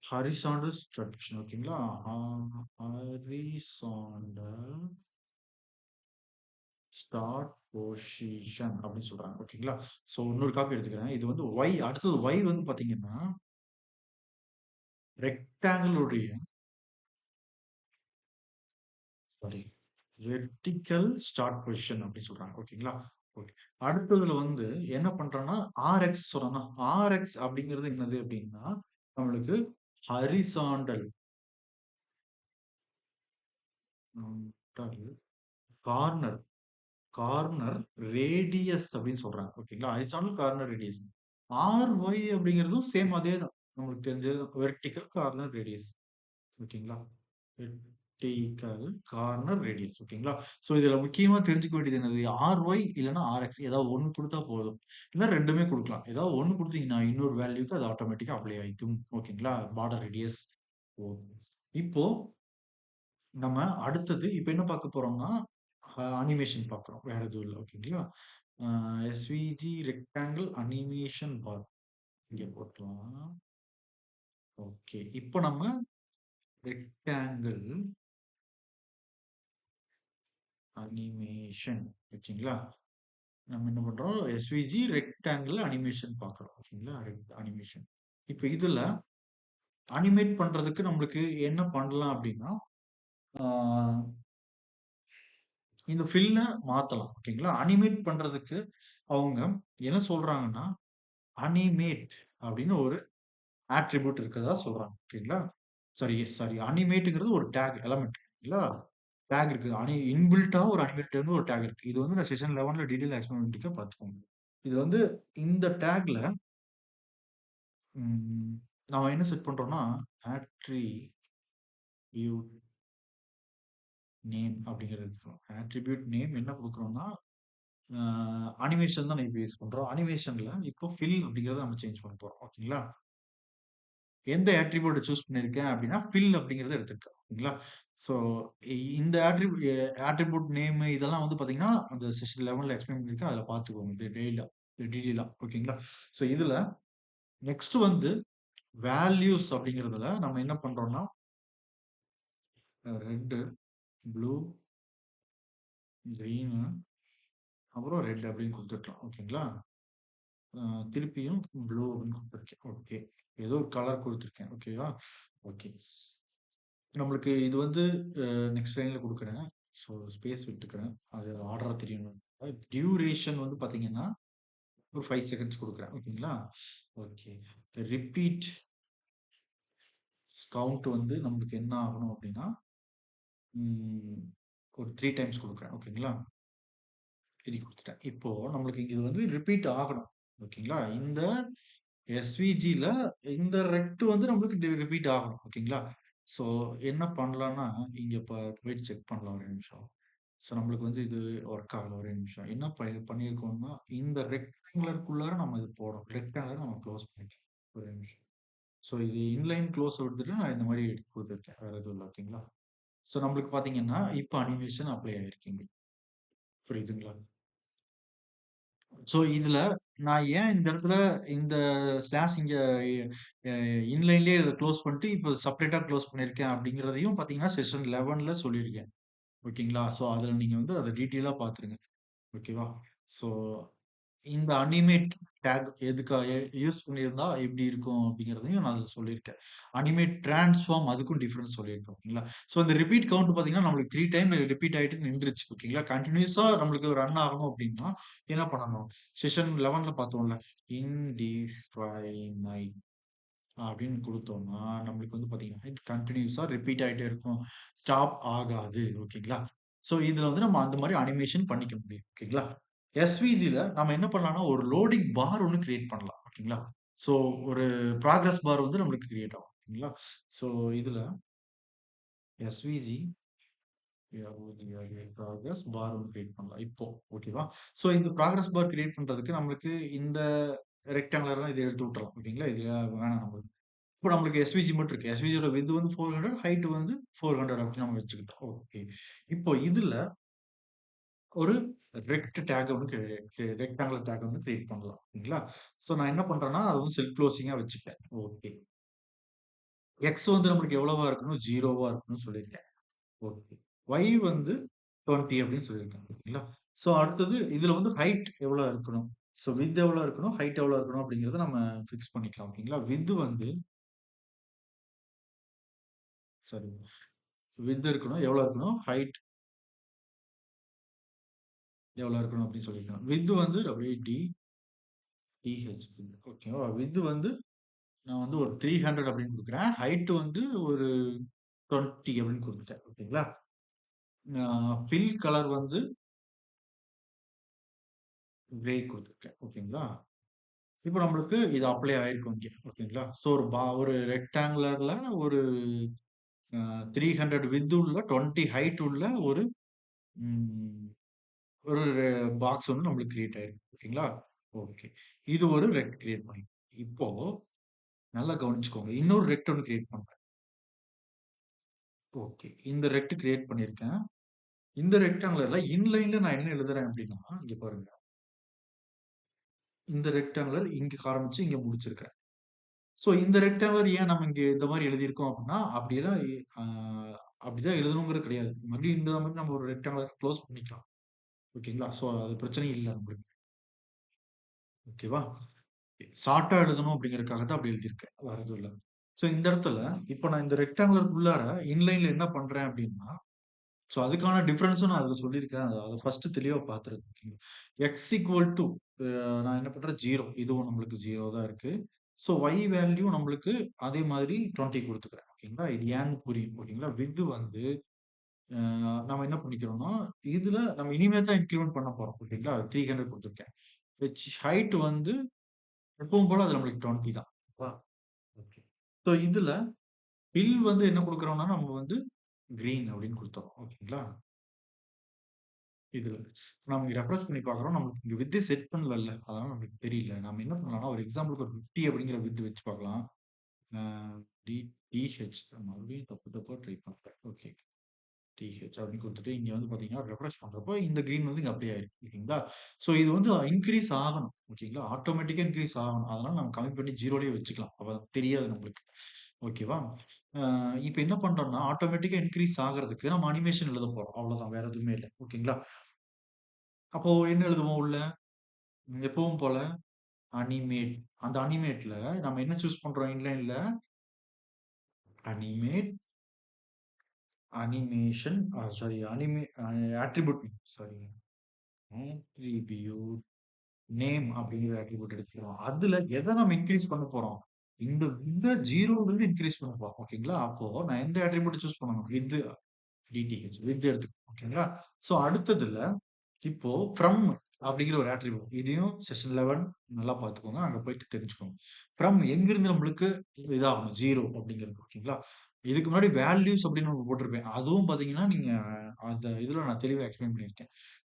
ஹரிசாண்டல் ஸ்ட்ரக்சர் ஓகேங்களா? ஹரிசாண்டல் ஸ்டார்ட் பொசிஷன் அப்படின்னு சொல்றாங்க. ஓகேங்களா? ஸோ இன்னொரு காப்பி எடுத்துக்கிறேன். இது வந்து ஒய் அடுத்தது ஒய் வந்து பாத்தீங்கன்னா, ரெக்டாங்கிள் உடைய சாரி வெர்டிகல் ஸ்டார்ட் பொசிஷன் அப்படின்னு சொல்றாங்க. ஓகேங்களா? ஓகே. அடுத்ததுல வந்து என்ன பண்றோம்னா, ஆர்எக்ஸ் சொல்றோம்னா, ஆர்எக்ஸ் அப்படிங்கிறது என்னது அப்படின்னா, நம்மளுக்கு ஹரிசாண்டல் கார்னர் கார்னர் ரேடியஸ் அப்படின்னு சொல்றாங்க. ஓகேங்களா? Horizontal corner radius. ஆர்ஒய் அப்படிங்கிறதும் சேம் அதே தான். நம்மளுக்கு தெரிஞ்சது வெர்டிகல் கார்னர் ரேடியஸ். ஓகேங்களா? Vertical corner radius. ஓகேங்களா? ஸோ இதுல முக்கியமா தெரிஞ்சுக்க வேண்டியது என்னது? ஆர்ஒய் இல்லன்னா ஆர்எக்ஸ் ஏதாவது ஒண்ணு குடுத்தா போதும். இல்ல 2மே குடுக்கலாம். ஏதாவது ஒண்ணு குடுத்தீங்கன்னா, இன்னொரு வேல்யூக்கு அது ஆட்டோமேட்டிக்கா அப்ளை ஆயிக்கும். ஓகேங்களா? Border radius. ஓ இப்போ நம்ம அடுத்தது இப்ப என்ன பார்க்க போறோம்னா, அனிமேஷன் பார்க்குறோம். வேற எதுவும் இல்ல. ஓகேங்களா? அ எஸ்விஜி ரெக்டாங்கிள் அனிமேஷன் பார் இங்க போட்டுறலாம். ஓகே. இப்போ நம்ம ரெக்டாங்கிள் அனிமேஷன் ஓகேங்களா? நம்ம என்ன பண்றோம்? எஸ்விஜி ரெக்டாங்கிள் அனிமேஷன் பார்க்குறோம். ஓகேங்களா? அனிமேஷன். இப்ப இதுல அனிமேட் பண்றதுக்கு நம்மளுக்கு என்ன பண்ணலாம் அப்படின்னா, ஆ இந்த ஃபில்ல மாத்தலாம். ஓகேங்களா? அனிமேட் பண்றதுக்கு அவங்க என்ன சொல்றாங்கன்னா, அனிமேட் அப்படின்னு ஒரு ஆட்ரிபியூட் இருக்கிறதா சொல்றாங்க. ஓகேங்களா? சாரி சாரி அனிமேட்ங்கிறது ஒரு டாக் எலமெண்ட் இல்ல டாக் இருக்கு. இன்பில்ட்டா ஒரு அனிமேட்ன்னு ஒரு டாக் இருக்கு. இது வந்து நான் செஷன் 11ல டீடைல் எக்ஸ்பிளமேட்டிக்கா பார்த்துக்கோங்க. இது வந்து இந்த டாக்ல நாம என்ன செட் பண்றோம்னா, ஆட்ரிபியூட் நேம் அப்படிங்கிறது எடுத்துக்கிறோம். ஆட்ரிபியூட் நேம் என்ன குடுக்குறோம்னா, அனிமேஷன் தான் இப்ப யூஸ் பண்றோம். அனிமேஷன்ல இப்போ ஃபில் அப்படிங்கிறத நம்ம சேஞ்ச் பண்ண போறோம். ஓகேங்களா? எந்த ஆட்ரிபியூட்ட சூஸ் பண்ணியிருக்கேன் அப்படின்னா, ஃபில் அப்படிங்கிறத எடுத்திருக்கேன். ஓகேங்களா? ஸோ இந்த ஆட்ரிபியூட் நேம் இதெல்லாம் வந்து பார்த்தீங்கன்னா, அந்த செஷன் 11ல எக்ஸ்பிளைன் பண்ணியிருக்கேன். அதில பார்த்துக்கோங்க. டீடெயிலா. ஓகேங்களா? ஸோ இதுல நெக்ஸ்ட் வந்து வேல்யூஸ் அப்படிங்கிறதுல நம்ம என்ன பண்றோம்னா, ரெட், ப்ளூ, கிரீனு அப்புறம் ரெட் அப்படின்னு குடுத்துக்கலாம். ஓகேங்களா? அ திருப்பியும் ப்ளூ அப்படின்னு குடுத்துருக்கேன். ஓகே. ஏதோ ஒரு கலர் குடுத்துருக்கேன். ஓகேவா? ஓகே. நம்மளுக்கு இது வந்து நெக்ஸ்ட் லைன்ல குடுக்குறேன். ஸோ ஸ்பேஸ் விட்டுக்கிறேன். அது ஆர்டரா தெரியணும். டியூரேஷன் வந்து பார்த்தீங்கன்னா, ஒரு 5 செகண்ட்ஸ் குடுக்குறேன். ஓகேங்களா? ஓகே. ரிப்பீட் கவுண்ட் வந்து நம்மளுக்கு என்ன ஆகணும் அப்டின்னா, ம் ஒரு 3 டைம்ஸ் குடுக்குறேன். ஓகேங்களா? 3 குடுத்துட்டேன். இப்போ நம்மளுக்கு இங்க இது வந்து ரிப்பீட் ஆகணும். ஓகேங்களா? இந்த எஸ்விஜில இந்த ரெக்ட் வந்து நம்மளுக்கு ரிப்பீட் ஆகணும். ஓகேங்களா? ஸோ என்ன பண்ணலாம்னா, இங்க போயிட்டு செக் பண்ணலாம் ஒரு நிமிஷம். ஸோ நம்மளுக்கு வந்து இது ஒர்க் ஆகல. ஒரே நிமிஷம். என்ன பண்ணியிருக்கோம்னா, இந்த ரெக்டாங்குலர்க்குள்ளார நம்ம இது போடணும். ரெக்டாங்குலர நம்ம குளோஸ் பண்ணிக்கலாம். ஒரே நிமிஷம். ஸோ இது இன்லைன் குளோஸ விட்டுட்டு நான் இந்த மாரி எடுத்து குடுத்துருக்கேன். வேற எதுவும் இல்ல. ஓகேங்களா? ஸோ நம்மளுக்கு பார்த்தீங்கன்னா, இப்ப அனிமேஷன் அப்ளை ஆயிருக்கு. புரியுதுங்களா? ஸோ இதுல நான் ஏன் இந்த இடத்துல இந்த ஸ்லாஷ் இங்க அ இன்லைன்லயே இத குளோஸ் பண்ணிட்டு, இப்ப செப்பரேட்டா குளோஸ் பண்ணியிருக்கேன் அப்படிங்கிறதையும் பார்த்தீங்கன்னா, செஷன் 11ல சொல்லியிருக்கேன். ஓகேங்களா? ஸோ அதுல நீங்க வந்து அத டீட்டெயிலா பார்த்துருங்க. ஓகேவா? ஸோ இந்த அனிமேட் டேக் யூஸ் பண்ணியிருந்தா எப்படி இருக்கும் அப்படிங்கிறதையும் நான் அதுல சொல்லியிருக்கேன். அனிமேட் டிரான்ஸ்ஃபார்ம் அதுக்கும் டிஃபரன்ஸ் சொல்லியிருக்கேன். ஓகேங்களா? ஸோ இந்த ரிப்பீட் கவுண்ட் பார்த்தீங்கன்னா, நம்மளுக்கு 3 டைம் ரிப்பீட் ஆயிட்டு நின்றுச்சு. ஓகேங்களா? கன்டினியூஸா நம்மளுக்கு ரன் ஆகணும் அப்படின்னா, என்ன பண்ணணும்? செஷன் 11ல பார்த்தோம்ல. இன்டிஃபைனைட் அப்படின்னு குடுத்தோம்னா, நம்மளுக்கு வந்து பார்த்தீங்கன்னா, இது கன்டினியூஸா ரிப்பீட் ஆயிட்டே இருக்கும். ஸ்டாப் ஆகாது. ஓகேங்களா? ஸோ இதுல வந்து நம்ம அந்த மாரி அனிமேஷன் பண்ணிக்க முடியும். ஓகேங்களா? எஸ்விஜில நம்ம என்ன பண்ணலாம்னா, ஒரு லோடிங் பார் ஒண்ணு கிரியேட் பண்ணலாம். ஓகேங்களா? ஸோ ஒரு ப்ராகிரஸ் பார் வந்து நம்மளுக்கு கிரியேட் ஆகும். ஓகேங்களா? ஸோ இதுல எஸ்விஜி ப்ராகிரஸ் பார் ஒண்ணு கிரியேட் பண்ணலாம். இப்போ ஓகேவா? ஸோ இந்த ப்ராகிரஸ் பார் கிரியேட் பண்றதுக்கு நம்மளுக்கு இந்த ரெக்டாங்குலர்லாம் இத எடுத்து விட்டுறலாம். ஓகேங்களா? இது வேணாம் நம்மளுக்கு. இப்போ நம்மளுக்கு எஸ்விஜி மட்டும் இருக்கு. எஸ்விஜியோட விட்த் வந்து 400, ஹைட் வந்து 400 அப்படின்னு நம்ம வச்சுக்கிட்டோம். ஓகே. இப்போ இதுல ஒரு ரெக்ட் டேக் வந்து ரெக்டாங்குலர் டேக் வந்து கிரியேட் பண்ணலாம். ஓகேங்களா? ஸோ நான் என்ன பண்றேன்னா, அது வந்து செல்ஃப் குளோசிங்கா வச்சுட்டேன். ஓகே. எக்ஸ் வந்து நம்மளுக்கு எவ்வளவா இருக்கணும்? 0வா இருக்கணும்னு சொல்லியிருக்கேன். ஓகே. ஒய் வந்து 20 அப்படின்னு சொல்லியிருக்கேன். ஓகேங்களா? ஸோ அடுத்தது இதுல வந்து ஹைட் எவ்வளோ இருக்கணும்? ஸோ விட்த் எவ்வளோ இருக்கணும்? ஹைட் எவ்வளோ இருக்கணும்? அப்படிங்கிறத நம்ம ஃபிக்ஸ் பண்ணிக்கலாம். ஓகேங்களா? விட்த் வந்து சாரி விட்த் இருக்கணும். எவ்வளோ இருக்கணும்? ஹைட் எவ்வளோ இருக்கணும் அப்படின்னு சொல்லியிருக்கேன். வித் வந்து டிஹெச் ஓகேவா? வித் வந்து நான் வந்து ஒரு 300 அப்படின்னு குடுக்குறேன். ஹைட் வந்து ஒரு 20 அப்படின்னு குடுத்துட்டேன். ஓகேங்களா? ஃபில் கலர் வந்து கிரே குடுத்துருக்கேன். ஓகேங்களா? இப்போ நம்மளுக்கு இது அப்ளை ஆயிருக்கு இங்க. ஓகேங்களா? ஸோ ஒரு ரெக்டாங்குலர்ல ஒரு 300 வித் உள்ள 20 ஹைட் உள்ள ஒரு ம் ஒரு பாக்ஸ் வந்து நம்மளுக்கு கிரியேட் ஆயிருக்கு. ஓகேங்களா? ஓகே. இது ஒரு ரெக்ட் கிரியேட் பண்ணி இப்போ நல்லா கவனிச்சுக்கோங்க. இன்னொரு ரெக்ட் ஒண்ணு கிரியேட் பண்றேன். ஓகே. இந்த ரெக்ட் கிரியேட் பண்ணியிருக்கேன். இந்த ரெக்டாங்குலர்ல இன்லைன்ல நான் என்ன எழுதுறேன் அப்டின்னா, இங்க பாருங்க. இந்த ரெக்டாங்குலர் இங்க ஆரம்பிச்சு இங்க முடிச்சிருக்கிறேன். சோ இந்த ரெக்டாங்குலர் ஏன் நம்ம இங்க இந்த மாரி எழுதியிருக்கோம் அப்டின்னா, அப்படியெல்லாம் ஆ அப்படிதான் எழுதணுங்கிறது கிடையாது. மறுபடியும் இந்த மாரி நம்ம ஒரு ரெக்டாங்குலர் குளோஸ் பண்ணிக்கலாம். ஓகேங்களா? சோ அது பிரச்சனை இல்ல நம்மளுக்கு. ஓகேவா? ஷார்ட்டா எழுதணும் அப்படிங்கிறதுக்காக தான் அப்படி எழுதியிருக்கேன். வேற எதுவும் இல்ல. சோ இந்த இடத்துல, இப்ப நான் இந்த ரெக்டாங்குலர்க்குள்ளார இன்லைன்ல என்ன பண்றேன் அப்படின்னா, சோ அதுக்கான டிஃபரன்ஸும் நான் அதுல சொல்லியிருக்கேன். அத ஃபர்ஸ்ட் தெளிவா பார்த்துருங்க. எக்ஸ் ஈக்குவல் டூ நான் என்ன பண்றேன் 0 இதுவும் நம்மளுக்கு 0 தான் இருக்கு. சோ y வேல்யூ நம்மளுக்கு அதே மாதிரி 20 குடுத்துக்கிறேன். ஓகேங்களா? இது ஏன்னு புரியும். ஓகேங்களா? விட் வந்து நம்ம என்ன பண்ணிக்கிறோம்னா, இதுல நம்ம இனிமே தான் இன்கிரிமெண்ட் பண்ண போறோம். ஓகேங்களா? 300 குடுத்துருக்கேன். ஹைட் வந்து எப்பவும் போல அது நம்மளுக்கு 20 தான். ஓகே. சோ இதுல பில் வந்து என்ன குடுக்குறோம்னா, நம்ம வந்து கிரீன் அப்படின்னு குடுத்துறோம். ஓகேங்களா? இதுல. நம்ம இங்க ரெஃப்ரெஷ் பண்ணி பார்க்குறோம். நமக்கு இங்க வித் செட் பண்ணலல்ல. அதனால நமக்கு தெரியல. நம்ம என்ன பண்ணலாம்னா, ஒரு எக்ஸாம்பிளுக்கு ஒரு 50 அப்படிங்கிற வித் வச்சு பார்க்கலாம். அ டி டிஹெச் மறுபடியும் தப்பு தப்பா ட்ரை பண்றேன். ஓகே. டிஹெச் அப்படின்னு குடுத்துட்டு, இங்க வந்து பார்த்தீங்கன்னா, ரெஃப்ரெஷ் பண்றப்போ இந்த கிரீன் வந்து இங்க அப்ளை ஆயிருக்கு. ஓகேங்களா? சோ இது வந்து இன்கிரீஸ் ஆகணும். ஓகேங்களா? ஆட்டோமேட்டிக்கா இன்கிரீஸ் ஆகணும். அதனால நம்ம கம்மி பண்ணி 0லயே வச்சுக்கலாம். அப்ப தெரியாது நம்மளுக்கு. ஓகேவா? அ இப்ப என்ன பண்றோம்னா, ஆட்டோமேட்டிக்கா இன்கிரீஸ் ஆகுறதுக்கு நம்ம அனிமேஷன் எழுத போறோம். அவ்வளவுதான். வேற எதுவுமே இல்ல. ஓகேங்களா? அப்போ என்ன எழுதுவோம் உள்ள? எப்பவும் போல அனிமேட். அந்த அனிமேட்ல நம்ம என்ன சூஸ் பண்றோம் இன்லைன்ல? Animate, animation sorry attribute sorry attribute name அப்படிங்கிற அட்ரிபியூட் எடுத்துக்கிறோம். அதுல எத நம்ம இன்கிரீஸ் பண்ண போறோம்? இந்த 0ல இருந்து இன்கிரீஸ் பண்ண போறோம். ஓகேங்களா? அப்போ நான் எந்த அட்ரிபியூட் சூஸ் பண்ணணும்? வித் டிடிஹெச் வித் எடுத்துக்கணும். ஓகேங்களா? சோ அடுத்ததுல இப்போ ஃப்ரம் அப்படிங்கிற ஒரு அட்ரிபியூட். இதையும் செஷன் 11 நல்லா பார்த்துக்கோங்க. அங்க போயிட்டு தெரிஞ்சுக்கோங்க. ஃப்ரம் எங்கிருந்து நம்மளுக்கு இதாகணும் 0 அப்படிங்கிறது. ஓகேங்களா? இதுக்கு முன்னாடி வேல்யூஸ் அப்படின்னு ஒண்ணு போட்டிருப்பேன். அதுவும் பார்த்தீங்கன்னா, நீங்க அந்த இதுல நான் தெளிவா எக்ஸ்பிளைன் பண்ணியிருக்கேன்.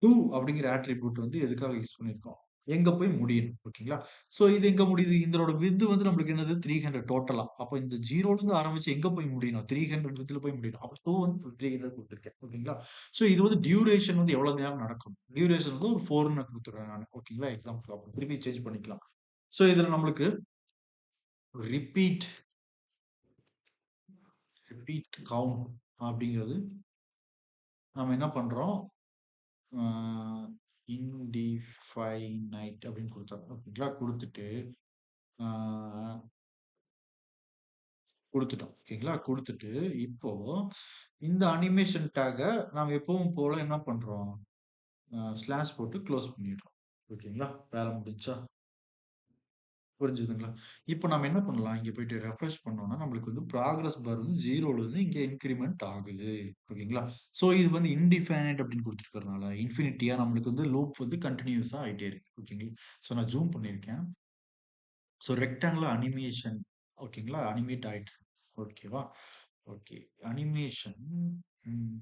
டூ அப்படிங்கிற ஆட்ரிபியூட் வந்து எதுக்காக யூஸ் பண்ணியிருக்கோம்? எங்க போய் முடியணும். ஓகேங்களா? சோ இது எங்க முடியுது? இதனோட வித் வந்து நம்மளுக்கு என்னது 300 டோட்டலா. அப்ப இந்த 0ல இருந்து ஆரம்பிச்சு எங்க போய் முடியணும்? 300 வித்ல போய் முடியணும். அப்ப 2 வந்து 300 குடுத்துருக்கேன். ஓகேங்களா? சோ இது வந்து டியூரேஷன் வந்து எவ்வளவு நேரம் நடக்கும்? டியூரேஷன் வந்து ஒரு 4ன்னு குடுத்துருக்கேன் நானு. ஓகேங்களா? எக்ஸாம்பிள் அப்புறம் திருப்பி சேஞ்ச் பண்ணிக்கலாம். சோ இதுல நம்மளுக்கு ரிப்பீட் ரிப்பீட் கவுண்ட் அப்படிங்கிறது நம்ம என்ன பண்றோம்? ஆ இன்டிஃபைனைட் அப்படின்னு குடுத்துறோம். ஓகேங்களா? குடுத்துட்டு ஆ குடுத்துட்டோம். ஓகேங்களா? குடுத்துட்டு, இப்போ இந்த அனிமேஷன் டேக்க நாம எப்பவும் போல என்ன பண்றோம்? ஸ்லாஷ் போட்டு குளோஸ் பண்ணிடுறோம். ஓகேங்களா? வேல முடிஞ்சுச்சா? புரிஞ்சுதுங்களா? இப்ப நம்ம என்ன பண்ணலாம்? இங்க போயிட்டு ரெஃப்ரெஷ் பண்ணோம்னா, நம்மளுக்கு வந்து ப்ராகிரஸ் பார் வந்து 0ல இருந்து இங்க இன்கிரிமென்ட் ஆகுது. ஓகேங்களா? ஸோ இது வந்து இன்டிஃபைனைட் அப்படின்னு குடுத்துருக்கிறதுனால, இன்ஃபினிட்டியா நம்மளுக்கு வந்து லூப் வந்து கன்டினியூஸா ஆயிட்டே இருக்கு. ஓகேங்களா? ஸோ நான் ஜூம் பண்ணியிருக்கேன். ஸோ ரெக்டாங்குலர் அனிமேஷன் ஓகேங்களா? அனிமேட் ஆயிட்டு இருக்கு. ஓகேவா? ஓகே. அனிமேஷன் ம்.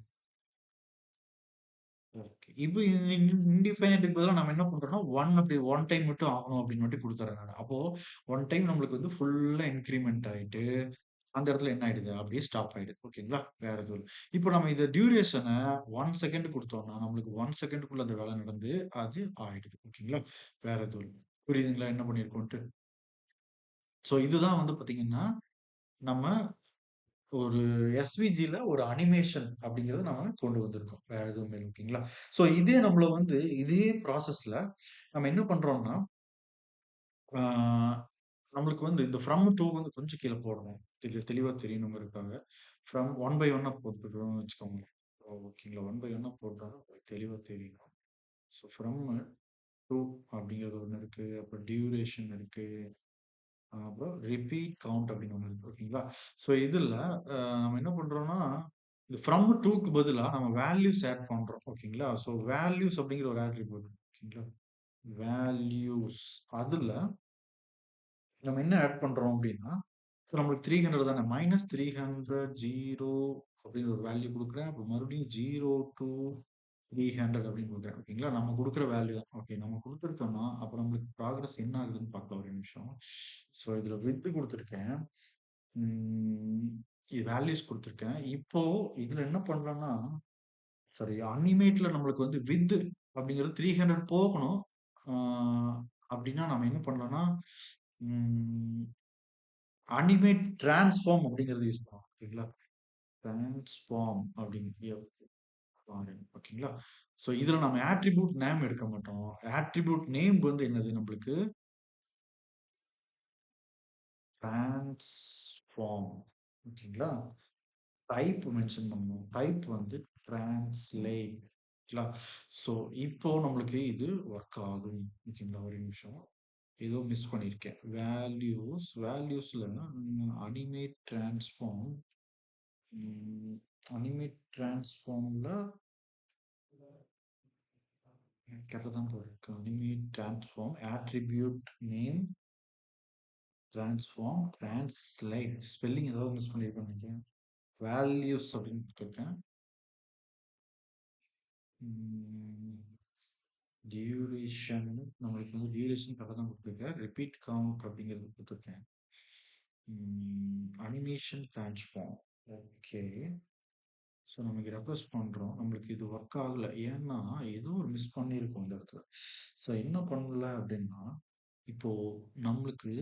ஓகே. இப்ப இன்டிஃபைனைட்க்கு பதிலா நம்ம என்ன பண்றோம்னா, 1 டைம் மட்டும் ஆகணும் அப்படின்னு மட்டும் குடுத்துர்றேன் நானு. அப்போ 1 டைம் நம்மளுக்கு வந்து ஃபுல்லா இன்கிரிமென்ட் ஆயிட்டு, அந்த இடத்துல என்ன ஆயிடுது? அப்படியே ஸ்டாப் ஆயிடுது. ஓகேங்களா? வேற எதுவும் இல்ல. இப்போ நம்ம இத டியூரேஷன 1 செகண்ட் குடுத்தோம்னா, நம்மளுக்கு 1 செகண்டுக்குள்ள அந்த வேலை நடந்து, அது ஆயிடுது. ஓகேங்களா? வேற எதுவும் இல்ல. புரியுதுங்களா? என்ன பண்ணியிருக்கோன்ட்டு? ஸோ இதுதான் வந்து பார்த்தீங்கன்னா, நம்ம ஒரு எஸ்விஜில ஒரு அனிமேஷன் அப்படிங்கிறத நம்ம கொண்டு வந்திருக்கோம். வேற எதுவுமே இல்ல. ஓகேங்களா? ஸோ இதே நம்மள வந்து இதே ப்ராசஸ்ல நம்ம என்ன பண்றோம்னா, ஆ நம்மளுக்கு வந்து இந்த ஃப்ரம் டூ வந்து கொஞ்சம் கீழ போடணும். தெளிவா தெரியணுங்கிறதுக்காக. ஃப்ரம் ஒன் பை ஒன்னா போட்டுக்கிறோம்னு வச்சுக்கோங்களேன். ஓகேங்களா? ஒன் பை ஒன்னா போட்டா தெளிவா தெரியும். ஸோ ஃப்ரம் டூ அப்படிங்கிறது ஒண்ணு இருக்கு. அப்புறம் டியூரேஷன் இருக்கு. அப்புறம் ரிப்பீட் கவுண்ட் அப்படின்னு ஒண்ணு இருக்கு. ஓகேங்களா? ஸோ இதுல நம்ம என்ன பண்றோம்னா, இந்த ஃப்ரம் டூக்கு பதிலா நம்ம வேல்யூஸ் ஆட் பண்றோம். ஓகேங்களா? ஸோ வேல்யூஸ் அப்படிங்கிற ஒரு ஆட்ரிபியூட் ஓகேங்களா? வேல்யூஸ் அதுல நம்ம என்ன ஆட் பண்றோம் அப்படின்னா, ஸோ நம்மளுக்கு 300 தானே. -300 0 அப்படின்னு ஒரு வேல்யூ குடுக்குறேன். அப்புறம் மறுபடியும் 0 டூ 300 அப்படின்னு குடுக்குறேன். ஓகேங்களா? நம்ம குடுக்குற வேல்யூ தான். ஓகே. நம்ம குடுத்துருக்கோம்னா, அப்ப நம்மளுக்கு ப்ராகிரஸ் என்ன ஆகுதுன்னு பார்க்கலாம் ஒரு நிமிஷம். ஸோ இதுல வித் குடுத்துருக்கேன். ம். இது வேல்யூஸ் குடுத்துருக்கேன். இப்போ இதுல என்ன பண்ணலாம்னா, சாரி அனிமேட்ல நம்மளுக்கு வந்து வித் அப்படிங்கிறது 300 போகணும். ஆ அப்படின்னா நம்ம என்ன பண்ணலாம்னா, ம் அனிமேட் டிரான்ஸ்ஃபார்ம் அப்படிங்கிறது யூஸ் பண்ணுவோம். ஓகேங்களா? டிரான்ஸ்ஃபார்ம் அப்படிங்கிறது ஓகேங்களா? ஸோ இதுல நம்ம ஆட்ரிபியூட் நேம் எடுக்க மாட்டோம். ஆட்ரிபியூட் நேம் வந்து என்னது நம்மளுக்கு டிரான்ஸ்ஃபார்ம் ஓகேங்களா? டைப் மென்ஷன் பண்ணணும். டைப் வந்து டிரான்ஸ்லேட் ஓகேங்களா? ஸோ இப்போ நம்மளுக்கு இது ஒர்க் ஆகும். ஓகேங்களா? ஒரு நிமிஷம். ஏதோ மிஸ் பண்ணியிருக்கேன். வேல்யூஸ்ல அனிமேட் டிரான்ஸ்ஃபார்ம் அனிமேட் டிரான்ஸ்ஃபார்ம்ல கரெக்டா தான் போயிருக்கு. Animate transform attribute name transform translate spelling ஏதாவது மிஸ் பண்ணியிருக்கேன்னு நினைக்கிறேன். வேல்யூஸ் அப்படின்னு கொடுத்துருக்கேன். டியூரேஷன் நம்மளுக்கு வந்து டியூரேஷன் கரெக்டாக தான் கொடுத்துருக்கேன். ரிப்பீட் கவுண்ட் அப்படிங்கிறது கொடுத்துருக்கேன். Animation transform okay. ஸோ நம்ம இங்கே ரெக்வஸ்ட் பண்ணுறோம். நம்மளுக்கு இது ஒர்க் ஆகல. ஏன்னா ஏதோ ஒரு மிஸ் பண்ணியிருக்கோம் இந்த இடத்துல. ஸோ என்ன பண்ணல அப்படின்னா, இப்போ நம்மளுக்கு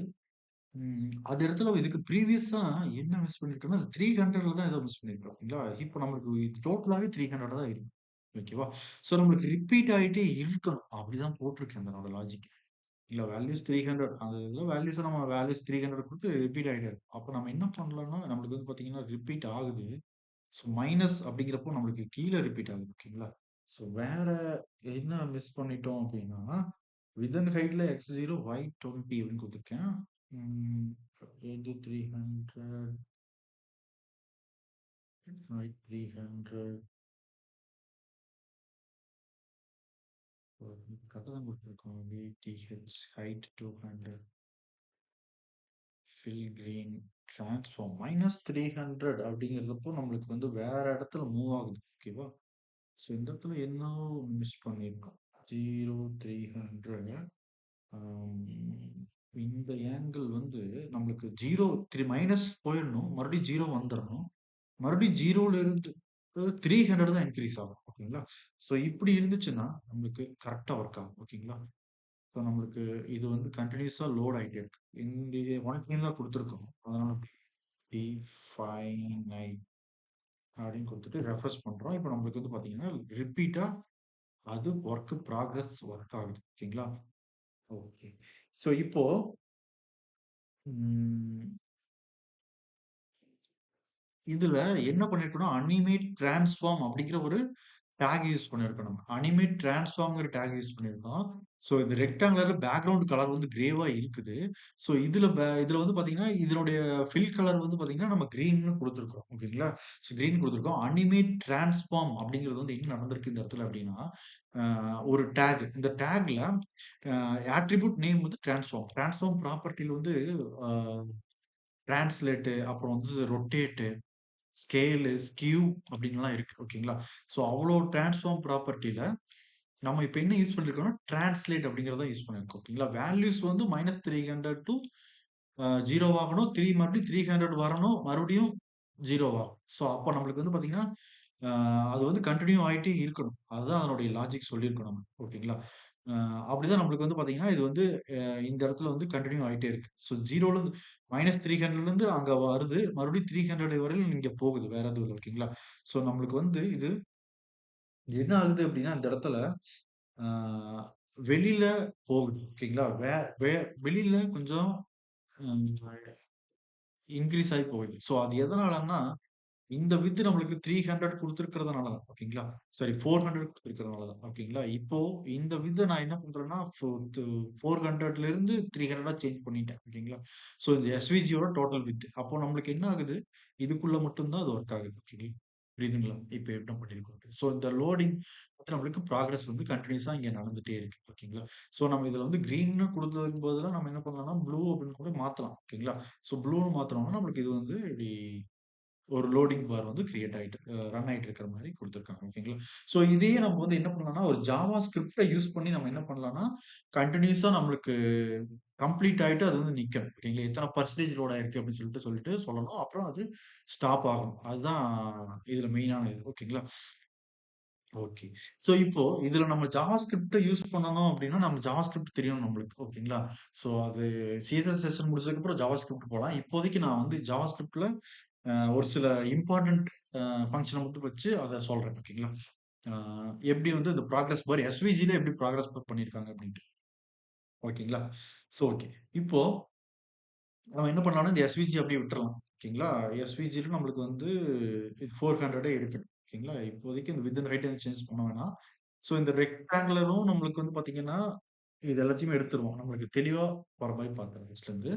அந்த இடத்துல இதுக்கு ப்ரீவியஸா என்ன மிஸ் பண்ணியிருக்கோம்னா, அது 300ல தான் ஏதோ மிஸ் பண்ணியிருக்கோம். ஓகேங்களா? இப்போ நம்மளுக்கு இது டோட்டலாவே 300 தான் இருக்கு. ஓகேவா? ஸோ நம்மளுக்கு ரிப்பீட் ஆயிட்டே இருக்கணும். அப்படிதான் போட்டிருக்கேன் என்னோட லாஜிக். இல்ல வேல்யூஸ் 300 அந்த இதுல வேல்யூஸ நம்ம வேல்யூஸ் 300 குடுத்து ரிப்பீட் ஆயிட்டே இருக்கும். அப்ப நம்ம என்ன பண்ணலாம்னா, நம்மளுக்கு வந்து பார்த்தீங்கன்னா, ரிப்பீட் ஆகுது. ஸோ மைனஸ் அப்படிங்கிறப்போ நம்மளுக்கு கீழ ரிப்பீட் ஆகுது. ஓகேங்களா? ஸோ வேற என்ன மிஸ் பண்ணிட்டோம் அப்படின்னா, வித்தின் ஹைட்ல x0 y20 அப்படின்னு குடுத்துருக்கேன். ம். இது 300 y300 கரெக்ட்டா தான் குடுத்துருக்கோம். VTH height 200 fill green transform -300 அப்படிங்கிறதப்போ நம்மளுக்கு வந்து வேற இடத்துல மூவ் ஆகுது. ஓகேவா? ஸோ இந்த இடத்துல என்னவோ மிஸ் பண்ணியிருக்கோம். 0 300 ஆம், இந்த ஆங்கிள் வந்து நம்மளுக்கு 0 மைனஸ் போயிடணும். மறுபடியும் 0 வந்துரணும். மறுபடியும் 0ல இருந்து 300 தான் இன்கிரீஸ் ஆகும். ஓகேங்களா? ஸோ இப்படி இருந்துச்சுன்னா, நம்மளுக்கு கரெக்ட்டா ஒர்க் ஆகும். ஓகேங்களா? ஸோ நம்மளுக்கு இது வந்து கன்டினியூஸா லோட் ஆயிட்டே இருக்கு. இந்த 1 டைம் தான் குடுத்துருக்கோம். அதனால டிஃபைனைட் அப்படின்னு குடுத்துட்டு ரெஃப்ரெஷ் பண்றோம். இப்ப நம்மளுக்கு வந்து பார்த்தீங்கன்னா, ரிப்பீட்டா அது ஒர்க் ஆகுது. ஓகேங்களா? ஓகே. ஸோ இப்போ ம் இதுல என்ன பண்ணியிருக்கோம்னா, அனிமேட் டிரான்ஸ்ஃபார்ம் அப்படிங்கிற ஒரு டேக் யூஸ் பண்ணியிருக்கோம் நம்ம. அனிமேட் டிரான்ஸ்ஃபார்ம்ங்கிற டேக் யூஸ் பண்ணியிருக்கோம். ஸோ இந்த ரெக்டாங்குலர்ல பேக்கிரவுண்ட் கலர் வந்து கிரேவா இருக்குது. ஸோ இதுல வந்து பார்த்தீங்கன்னா, இதனுடைய ஃபில் கலர் வந்து பார்த்தீங்கன்னா, நம்ம கிரீன்னு குடுத்துருக்கோம். ஓகேங்களா? ஸோ கிரீன் குடுத்துருக்கோம். அனிமேட் டிரான்ஸ்ஃபார்ம் அப்படிங்கிறது வந்து என்ன நடந்திருக்கு இந்த இடத்துல அப்படின்னா, அ ஒரு டேக். இந்த டேக்ல அ அட்ரிபியூட் நேம் வந்து டிரான்ஸ்ஃபார்ம். டிரான்ஸ்ஃபார்ம் ப்ராப்பர்ட்டில வந்து அ டிரான்ஸ்லேட்டு, அப்புறம் வந்து ரொட்டேட்டு, ஸ்கேலு, ஸ்கியூ அப்படின்லாம் இருக்கு. ஓகேங்களா? ஸோ அவ்ளோ டிரான்ஸ்ஃபார்ம் ப்ராப்பர்ட்டில நம்ம இப்ப என்ன யூஸ் பண்ணியிருக்கோம்னா, டிரான்ஸ்லேட் அப்படிங்கிறத யூஸ் பண்ணியிருக்கோம். ஓகேங்களா? வேல்யூஸ் வந்து -300 டூ 0 ஆகணும். 3 மறுபடியும் 300 வரணும். மறுபடியும் 0 ஆகும். ஸோ அப்ப நம்மளுக்கு வந்து பார்த்தீங்கன்னா, அ அது வந்து கன்டின்யூ ஆயிட்டே இருக்கணும். அதுதான் அதனுடைய லாஜிக் சொல்லியிருக்கோம் நம்ம. ஓகேங்களா? அ அப்படிதான் நம்மளுக்கு வந்து பார்த்தீங்கன்னா, இது வந்து இந்த இடத்துல வந்து கன்டின்யூ ஆயிட்டே இருக்கு. ஸோ 0ல -300லேருந்து அங்க வருது. மறுபடியும் 300 வரையிலும் இங்க போகுது. வேற எதுவும் இல்ல. ஓகேங்களா? ஸோ நம்மளுக்கு வந்து இது என்ன ஆகுது அப்படின்னா, இந்த இடத்துல ஆ வெளியில போகுது. ஓகேங்களா? வே வே வெளியில கொஞ்சம் ம் இன்கிரீஸ் ஆயி போகுது. ஸோ அது எதனாலன்னா, இந்த வித் நம்மளுக்கு 300 குடுத்திருக்கிறதுனால தான். ஓகேங்களா? சாரி 400 குடுத்திருக்கிறதுனால தான். ஓகேங்களா? இப்போ இந்த வித்த நான் என்ன பண்றேன்னா, 400ல இருந்து 300ஆ சேஞ்ச் பண்ணிட்டேன். ஓகேங்களா? ஸோ இந்த எஸ்விஜியோட டோட்டல் வித். அப்போ நம்மளுக்கு என்ன ஆகுது? இதுக்குள்ள மட்டும் தான் அது வொர்க் ஆகுது. ஓகேங்களா? புரியுதுங்களா? இப்ப என்ன பண்ணியிருக்கோம். ஸோ இந்த லோடிங் வந்து நம்மளுக்கு ப்ராகிரஸ் வந்து கன்டினியூஸா இங்க நடந்துட்டே இருக்கு. ஓகேங்களா? ஸோ நம்ம இதுல வந்து கிரீன்னு குடுத்ததுக்கு பதிலா நம்ம என்ன பண்ணலாம்னா, ப்ளூ அப்படின்னு கூட மாத்தலாம். ஓகேங்களா? ஸோ ப்ளூன்னு மாத்துனோம்னா நம்மளுக்கு இது வந்து இப்டி ஒரு லோடிங் பார் வந்து கிரியேட் ஆயிட்டு ரன் ஆயிட்டு இருக்கிற மாரி குடுத்துருக்காங்க. ஓகேங்களா? ஸோ இதையே நம்ம வந்து என்ன பண்ணலாம்னா, ஒரு ஜாவா ஸ்கிரிப்ட்ட யூஸ் பண்ணி நம்ம என்ன பண்ணலாம்னா, கன்டினியூஸா நம்மளுக்கு கம்ப்ளீட் ஆயிட்டு அது வந்து நிக்கணும். ஓகேங்களா? எத்தன பெர்சன்டேஜ் லோட் ஆயிருக்கு அப்படின்னு சொல்லிட்டு சொல்லணும். அப்புறம் அது ஸ்டாப் ஆகணும். அதுதான் இதுல மெயினான இது. ஓகேங்களா? ஓகே. ஸோ இப்போ இதுல நம்ம ஜாவாஸ்கிரிப்ட்ட யூஸ் பண்ணணும் அப்டின்னா, நம்ம ஜாவாஸ்கிரிப்ட் தெரியணும் நம்மளுக்கு. ஓகேங்களா? ஸோ அது சிஎஸ்எஸ் செஷன் முடிச்சதுக்கப்புறம் ஜாவாஸ்கிரிப்ட் போலாம். இப்போதைக்கு நான் வந்து ஜாவாஸ்கிரிப்ட்ல ஒரு சில இம்பார்ட்டன்ட் ஃபங்ஷன மட்டும் வச்சு அத சொல்றேன். ஓகேங்களா? அ எப்படி வந்து இந்த ப்ராகிரஸ் பார் எஸ்விஜில எப்படி ப்ராகிரஸ் பார் பண்ணியிருக்காங்க அப்படின்ட்டு. ஓகேங்களா? So okay. இப்போ நம்ம என்ன பண்ணலாம்னா, இந்த எஸ்விஜி அப்படியே விட்டுறலாம். ஓகேங்களா? எஸ்விஜில நம்மளுக்கு வந்து 400 இருக்கு. ஓகேங்களா? இப்போதைக்கு இந்த வித் அண்ட் ஹைட் சேஞ்ச் பண்ண வேணாம். ஸோ இந்த ரெக்டாங்குலரும் நம்மளுக்கு வந்து பார்த்தீங்கன்னா, இது எல்லாத்தையுமே எடுத்துருவோம். நம்மளுக்கு தெளிவா போற மாரி பார்க்குறேன் ஃபர்ஸ்ட்லருந்து.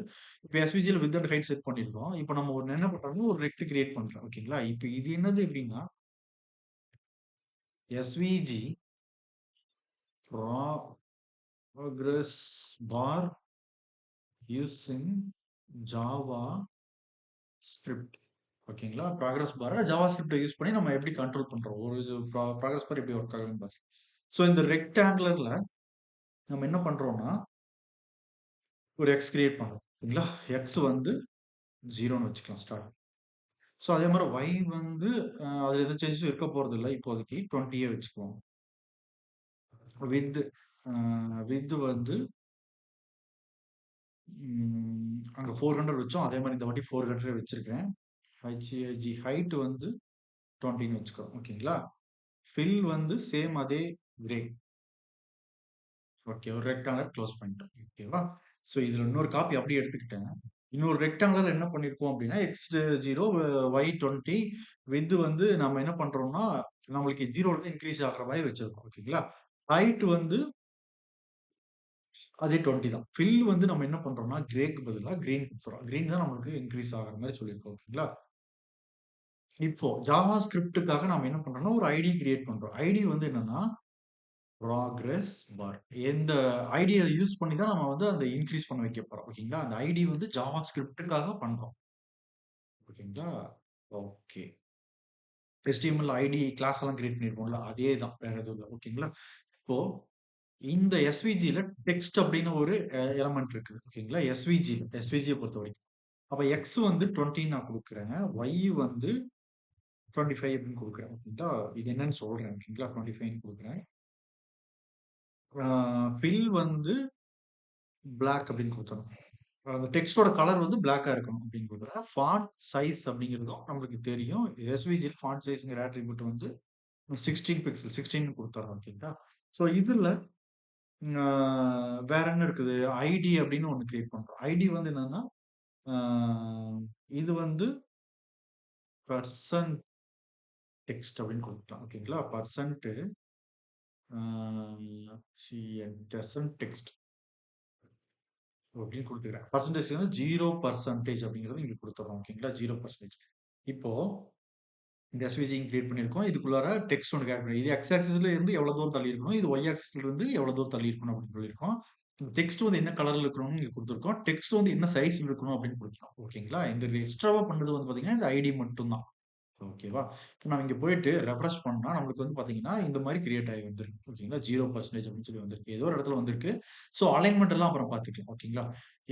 இப்ப எஸ்விஜில வித் அண்ட் ஹைட் செட் பண்ணியிருக்கோம். இப்ப நம்ம ஒரு என்ன பண்றோம்னா, ஒரு ரெக்ட் கிரியேட் பண்றோம். ஓகேங்களா? இப்ப இது என்னது அப்படின்னா, எஸ்விஜி ப்ராகிரஸ் பார் யூசிங் ஜாவா ஸ்கிரிப்ட். ஓகேங்களா? ப்ராகிரஸ் பார ஜாவா ஸ்கிரிப்ட்ட யூஸ் பண்ணி நம்ம எப்படி கண்ட்ரோல் பண்றோம். ஒரு இது ப்ராகிரஸ் பார் எப்படி ஒர்க் ஆகுதுன்னு பாருங்க. ஸோ இந்த ரெக்டாங்குலர்ல நம்ம என்ன பண்றோம்னா, ஒரு எக்ஸ் கிரியேட் பண்றோம். சரிங்களா? எக்ஸ் வந்து 0ன்னு வச்சுக்கலாம் ஸ்டார்ட். ஸோ அதே மாரி y வந்து அதுல எந்த சேஞ்சஸும் இருக்க போறதில்ல இப்போதைக்கு. 20யே வச்சுக்குவோம். வித் வித் வந்து அங்க 400 வச்சோம். அதே மாரி இந்த வாட்டி 400 வச்சிருக்கிறேன். ஹைட் வந்து 20ன்னு வச்சுக்கிறோம். ஓகேங்களா? ஃபில் வந்து சேம் அதே கிரே. ஓகே. ஒரு ரெக்டாங்குலர் க்ளோஸ் பண்ணிட்டோம். ஓகேவா? ஸோ இதுல இன்னொரு காப்பி அப்படியே எடுத்துக்கிட்டேன். இன்னொரு ரெக்டாங்குலர்ல என்ன பண்ணியிருக்கோம் அப்படின்னா, x0 y 20 வித் வந்து நம்ம என்ன பண்றோம்னா, நம்மளுக்கு 0ல இருந்து இன்கிரீஸ் ஆகுற மாரி வச்சிருக்கோம். ஓகேங்களா? ஹைட் வந்து அதே 20 தான். ஃபில் வந்து நம்ம என்ன பண்றோம்னா, கிரேக்கு பதிலா கிரீன் குடுத்துறோம். கிரீன் தான் நம்மளுக்கு இன்கிரீஸ் ஆகுற மாரி சொல்லியிருக்கோம். ஓகேங்களா? இப்போ ஜாவா ஸ்கிரிப்ட்க்காக நாம என்ன பண்றோம்னா, ஒரு ஐடி கிரியேட் பண்றோம். ஐடி வந்து என்னன்னா ப்ராகிரஸ் பார். இந்த ஐடிய யூஸ் பண்ணி தான் நம்ம வந்து அத இன்கிரீஸ் பண்ண வைக்க போறோம். ஓகேங்களா? அந்த ஐடி வந்து ஜாவா ஸ்கிரிப்ட்க்காக பண்றோம். ஓகேங்களா? ஓகே. HTML ஐடி கிளாஸ் எல்லாம் கிரியேட் பண்ணியிருப்போம்ல, அதே தான். வேற எதுவும் இல்ல. ஓகேங்களா? இப்போ இந்த எஸ்விஜில டெக்ஸ்ட் அப்படின்னு ஒரு எலமெண்ட் இருக்குது. ஓகேங்களா? எஸ்விஜிய பொறுத்தவரைக்கும். அப்ப எக்ஸ் வந்து 20 நான் குடுக்குறேன். ஒய் வந்து 25 அப்படின்னு குடுக்குறேன். ஓகேங்களா? இது என்னன்னு சொல்றேன். ஓகேங்களா? 25ன்னு குடுக்குறேன். ஆ ஃபில் வந்து பிளாக் அப்படின்னு குடுத்துறணும். அந்த டெக்ஸ்ட்டோட கலர் வந்து பிளாக்கா இருக்கணும் அப்படின்னு குடுக்குறேன். ஃபாண்ட் சைஸ் அப்படிங்கிறதும் நம்மளுக்கு தெரியும். எஸ்விஜில ஃபாண்ட் சைஸ்ங்கிற அட்ரிபியூட் வந்து 16 பிக்சல் 16 குடுத்துர்றோம். ஓகேங்களா? ஸோ இதுல அ வேற என்ன இருக்குது? ஐடி அப்படின்னு ஒண்ணு கிரியேட் பண்றோம். ஐடி வந்து என்னன்னா, அ இது வந்து பெர்சன் டெக்ஸ்ட் அப்படின்னு கொடுக்கலாம். ஓகேங்களா? பெர்சன்ட் டசன்ட் டெக்ஸ்ட் அப்படின்னு கொடுத்துக்கிறேன். பர்சன்டேஜ் வந்து 0% அப்படிங்கிறது இங்க கொடுத்துறோம். ஓகேங்களா? 0%. இப்போ இந்த எஸ்விஜி கிரியேட் பண்ணியிருக்கோம். இதுக்குள்ளார டெக்ஸ்ட் ஒன்று ஆட் பண்ணி இது எக்ஸ் ஆக்சிஸ்ல இருந்து எவ்வளவு தூரம் தள்ளி இருக்கணும், இது ஒய் ஆக்சிஸ்ல இருந்து எவ்வளவு தூரம் தள்ளி இருக்கணும் அப்படின்னு சொல்லியிருக்கோம். டெக்ஸ்ட் வந்து என்ன கலர்ல இருக்கணும்னு இங்க கொடுத்துருக்கோம். டெக்ஸ்ட் வந்து என்ன சைஸ்ல இருக்கணும் அப்படின்னு கொடுத்துருக்கோம். ஓகேங்களா? இந்த எக்ஸ்ட்ராவா பண்ணது வந்து பாத்தீங்கன்னா இந்த ஐடி மட்டும் தான். ஓகேவா? இப்ப நம்ம இங்க போயிட்டு ரெஃப்ரெஷ் பண்ணா நம்மளுக்கு வந்து பாத்தீங்கன்னா, இந்த மாரி கிரியேட் ஆகி வந்திருக்கு. ஓகேங்களா? 0% அப்படின்னு சொல்லி வந்திருக்கு. ஏதோ ஒரு இடத்துல வந்திருக்கு. ஸோ அலைன்மென்ட் எல்லாம் அப்புறம் பாத்துக்கலாம். ஓகேங்களா?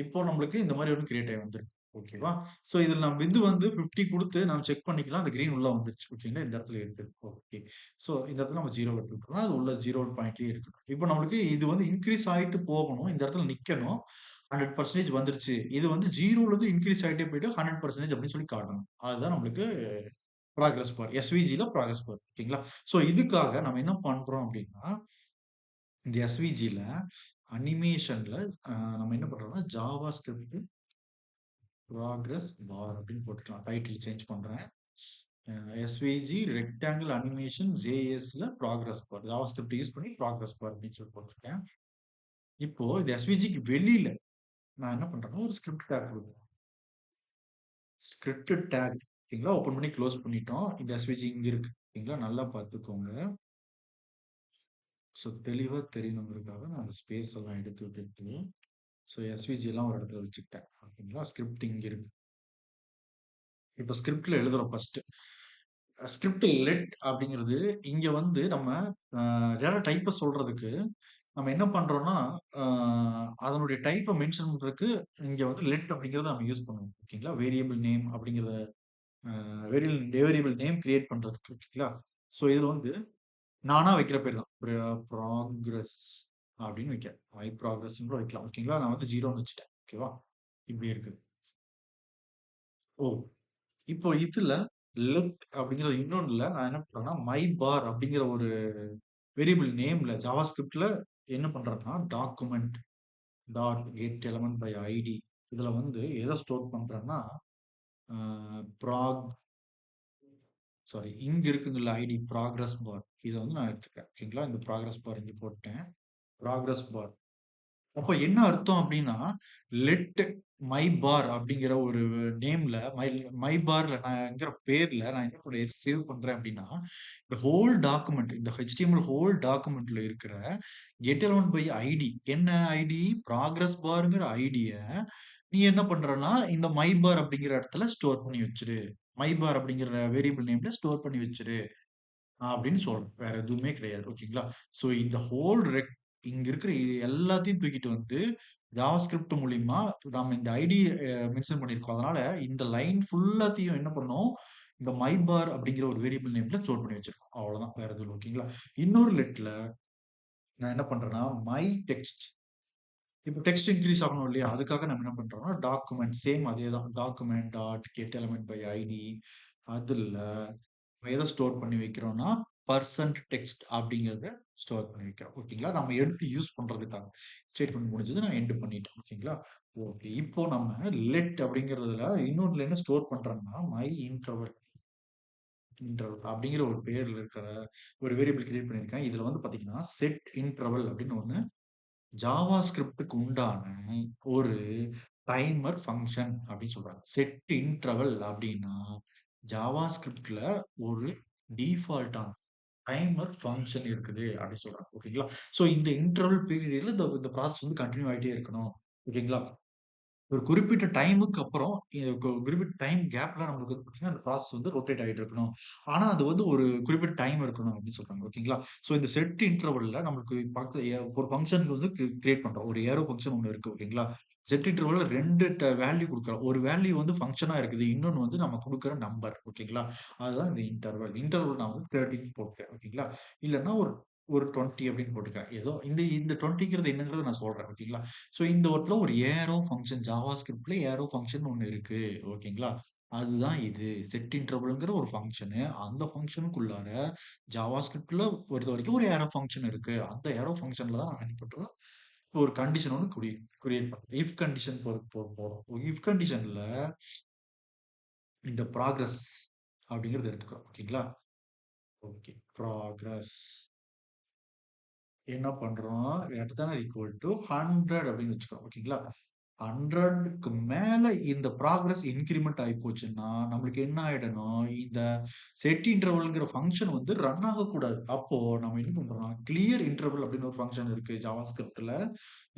இப்போ நம்மளுக்கு இந்த மாரி ஒண்ணு கிரியேட் ஆகி வந்திருக்கு. ஓகேவா? ஸோ இதுல நம்ம வித் வந்து 50 குடுத்து நம்ம செக் பண்ணிக்கலாம். அந்த கிரீன் உள்ள வந்துருச்சு. ஓகேங்களா? இந்த இடத்துல இருக்கு. ஓகே. ஸோ இந்த இடத்துல நம்ம 0 விட்டு விட்டுறலாம். அது உள்ள 0 பாயிண்ட்லயே இருக்கட்டும். இப்போ நம்மளுக்கு இது வந்து இன்கிரீஸ் ஆயிட்டு போகணும். இந்த இடத்துல நிக்கணும். 100% வந்துருச்சு. இது வந்து 0ல இருந்து இன்கிரீஸ் ஆயிட்டே போயிட்டு 100% அப்படின்னு சொல்லி காட்டணும். அதுதான் நம்மளுக்கு ப்ராக்ரஸ் பார். எஸ்விஜில ப்ராக்ரஸ் பார். ஓகேங்களா? ஸோ இதுக்காக நம்ம என்ன பண்றோம் அப்டின்னா, இந்த எஸ்விஜில அனிமேஷன்ல நம்ம என்ன பண்றோம்னா, ஜாவா ஸ்கிரிப்ட் ப்ராக்ரஸ் பார் அப்டின்னு போட்டுக்கலாம். டைட்டில் சேஞ்ச் பண்றேன். எஸ்விஜி ரெக்டாங்கிள் அனிமேஷன் ஜேஎஸ்ல progress bar. JavaScript use பண்ணி ப்ராக்ரஸ் பார் அப்டின்னு சொல்லி போட்டுருக்கேன். இப்போ இந்த எஸ்விஜிக்கு வெளியில நான் என்ன பண்றேன்னா, ஒரு ஸ்கிரிப்ட் டேக் குடுக்குறேன். ஸ்கிரிப்ட் டேக் ஓகேங்களா? ஓப்பன் பண்ணி க்ளோஸ் பண்ணிட்டோம். இந்த எஸ்விஜி இங்க இருக்கு. ஓகேங்களா? நல்லா பார்த்துக்கோங்க. ஸோ தெளிவா தெரியணுங்கிறதுக்காக நான் அந்த ஸ்பேஸ் எல்லாம் எடுத்து விட்டுட்டு, ஸோ எஸ்விஜி எல்லாம் ஒரு இடத்துல வச்சுக்கிட்டேன். ஓகேங்களா? ஸ்கிரிப்ட் இங்க இருக்கு. இப்ப ஸ்கிரிப்ட்ல எழுதுறோம் ஃபர்ஸ்ட். ஸ்கிரிப்ட் லெட் அப்படிங்கிறது இங்க வந்து நம்ம டேட்டா டைப்ப சொல்றதுக்கு நம்ம என்ன பண்றோம்னா, அதனுடைய டைப்ப மென்ஷன் பண்றதுக்கு இங்க வந்து லெட் அப்படிங்கிறத நம்ம யூஸ் பண்ணுவோம். ஓகேங்களா? வேரியபிள் நேம் அப்படிங்கிறத வேரியபிள் நேம் கிரியேட் பண்றதுக்கு. ஓகேங்களா? ஸோ இதுல வந்து நானா வைக்கிற பேர் தான். ப்ராக்ரஸ் அப்படின்னு வைக்கிறேன். ப்ராக்ரஸ்ன்னு கூட வைக்கலாம். ஓகேங்களா? நான் வந்து 0ன்னு வச்சுட்டேன். ஓகேவா? இப்படி இருக்குது. ஓ! இப்போ இதுல லெட் அப்படிங்கிறது இன்னொன்னுல நான் என்ன பண்றேன்னா, மை பார் அப்படிங்கிற ஒரு வேரியபிள் நேம்ல ஜாவாஸ்கிரிப்ட்ல என்ன பண்றேன்னா, document dot get element by ID இதுல வந்து எத ஸ்டோர் பண்றேன்னா, அ ப்ராக் சாரி இங்க இருக்குங்கல்ல ஐடி ப்ராக்ரஸ் பார். இத வந்து நான் எடுத்துக்கிறேன். ஓகேங்களா? இந்த ப்ராக்ரஸ் பார் இங்க போட்டேன். Progress bar. அப்போ என்ன அர்த்தம் அப்டின்னா, லெட் மை பார் அப்படிங்கிற ஒரு நேம்ல மை பார்ல நான்ங்கிற பேர்ல நான் என்ன சேவ் பண்றேன் அப்டின்னா, இந்த ஹோல் டாக்குமெண்ட் இந்த HTML ஹோல் டாக்குமெண்ட்ல இருக்கிற கெட் எலிமெண்ட் பை ஐடி என்ன ஐடி? ப்ராக்ரஸ் பார்ங்கிற ஐடிய நீ என்ன பண்றன்னா, இந்த மை பார் அப்படிங்கிற இடத்துல ஸ்டோர் பண்ணி வச்சுரு. மை பார் அப்படிங்கிற வேரியபிள் நேம்ல ஸ்டோர் பண்ணி வச்சுரு. அப்படின்னு சொல்றேன். வேற எதுவுமே கிடையாது. ஓகேங்களா? ஸோ இந்த ஹோல் இங்க இருக்கிற இது எல்லாத்தையும் தூக்கிட்டு வந்து ஜாவாஸ்கிரிப்ட் மூலியமா நாம இந்த ஐடி மென்ஷன் பண்ணியிருக்கோம். அதனால இந்த லைன் ஃபுல்லாத்தையும் என்ன பண்ணோம், இந்த மை பார் அப்படிங்கிற ஒரு வேரியபிள் நேம்ல ஸ்டோர் பண்ணி வச்சிருக்கோம். அவ்வளவுதான். வேற எதுவும் இல்ல. ஓகேங்களா? இன்னொரு லெட்ல நான் என்ன பண்றேன்னா, மை டெக்ஸ்ட் இப்ப டெக்ஸ்ட் இன்கிரீஸ் ஆகணும் இல்லையா? அதுக்காக நம்ம என்ன பண்றோம்னா, டாக்குமெண்ட் சேம் அதேதான். Document dot get element by ID அதுல எத ஸ்டோர் பண்ணி வைக்கிறோம்னா, பெர்சன்ட் டெக்ஸ்ட் அப்படிங்கிறத ஸ்டோர் பண்ணி வைக்கிறோம். ஓகேங்களா? நம்ம எடுத்து யூஸ் பண்றதுக்காக. ஸ்டேட்மெண்ட் முடிஞ்சது. நான் எண்ட் பண்ணிட்டேன். ஓகேங்களா? ஓகே. இப்போ நம்ம லெட் அப்படிங்கிறதுல இன்னொன்னுல என்ன ஸ்டோர் பண்றோம்னா, மை இன்டர்வல் அப்படிங்கிற ஒரு பேர்ல இருக்கிற ஒரு வேரியபிள் கிரியேட் பண்ணியிருக்கேன். இதுல வந்து பாத்தீங்கன்னா, செட் இன்டர்வல் அப்படின்னு ஒண்ணு ஜாவா ஸ்கிரிப்டுக்கு உண்டான ஒரு டைமர் ஃபங்ஷன் அப்படின்னு சொல்றாங்க. செட் இன்டர்வல் அப்படின்னா, ஜாவா ஸ்கிரிப்ட்ல ஒரு டிஃபால்ட்டான டைமர் ஃபங்ஷன் இருக்குது அப்படின்னு சொல்றாங்க. ஓகேங்களா? ஸோ இந்த இன்டர்வல் பீரியட்ல இந்த ப்ராசஸ் வந்து கன்டின்யூ ஆயிட்டே இருக்கணும். ஓகேங்களா? ஒரு குறிப்பிட்ட டைமுக்கு அப்புறம் குறிப்பிட்ட டைம் கேப்ல நம்மளுக்கு வந்து பார்த்தீங்கன்னா, அந்த ப்ராசஸ் வந்து ரொட்டேட் ஆயிட்டு இருக்கணும். ஆனா, அது வந்து ஒரு குறிப்பிட்ட டைம் இருக்கணும் அப்படின்னு சொல்றாங்க. ஓகேங்களா? ஸோ இந்த செட் இன்டர்வல்ல நம்மளுக்கு ஒரு ஃபங்ஷனுக்கு வந்து கிரியேட் பண்றோம். ஒரு ஏரோ ஃபங்ஷன் ஒண்ணு இருக்கு. ஓகேங்களா? செட் இன்டர்வல்ல 2 வேல்யூ குடுக்குறோம். ஒரு வேல்யூ வந்து ஃபங்ஷனா இருக்குது. இன்னொன்னு வந்து நம்ம குடுக்குற நம்பர். ஓகேங்களா? அதுதான் இந்த இன்டர்வல். இன்டர்வல் நான் வந்து 30ன்னு போட்டேன். ஓகேங்களா? இல்லன்னா ஒரு ஒரு 20 அப்படின்னு போட்டுக்கிறேன். ஏதோ இந்த இந்த 20ங்கிறது என்னங்கிறத நான் சொல்றேன். ஓகேங்களா? ஸோ இந்த இடத்துல ஒரு ஏரோ ஃபங்ஷன் ஜாவா ஸ்கிரிப்ட்ல ஏரோ ஃபங்ஷன் ஒண்ணு இருக்கு. ஓகேங்களா? அதுதான் இது. செட் இன்டர்வல்ங்கிற ஒரு ஃபங்ஷனு. அந்த ஃபங்ஷனுக்குள்ளார ஜாவா ஸ்கிரிப்ட்ல பொறுத்தவரைக்கும் ஒரு ஏரோ ஃபங்ஷன் இருக்கு. அந்த ஏரோ ஃபங்ஷன்ல தான் நாம என்ன பண்றோம், ஒரு கண்டிஷன் ஒண்ணு கிரியேட் பண்றோம். இஃப் கண்டிஷன் போடுறோம். இஃப் கண்டிஷன்ல இந்த ப்ராகிரஸ் அப்படிங்கிறத எடுத்துக்கிறோம். ஓகேங்களா? ஓகே. ப்ராக்ரஸ் என்ன பண்றோம்? ஈக்குவல் டூ 100 அப்படின்னு வச்சுக்கிறோம். ஓகேங்களா? 100க்கு மேல இந்த ப்ராக்ரஸ் இன்கிரிமெண்ட் ஆயி போச்சுன்னா, நம்மளுக்கு என்ன ஆயிடணும்? இந்த செட் இன்டர்வல்ங்கிற ஃபங்ஷன் வந்து ரன் ஆகக்கூடாது. அப்போ நம்ம என்ன பண்றோம்னா, கிளியர் இன்டர்வல் அப்படின்னு ஒரு ஃபங்ஷன் இருக்கு ஜாவாஸ்கிரிப்ட்ல.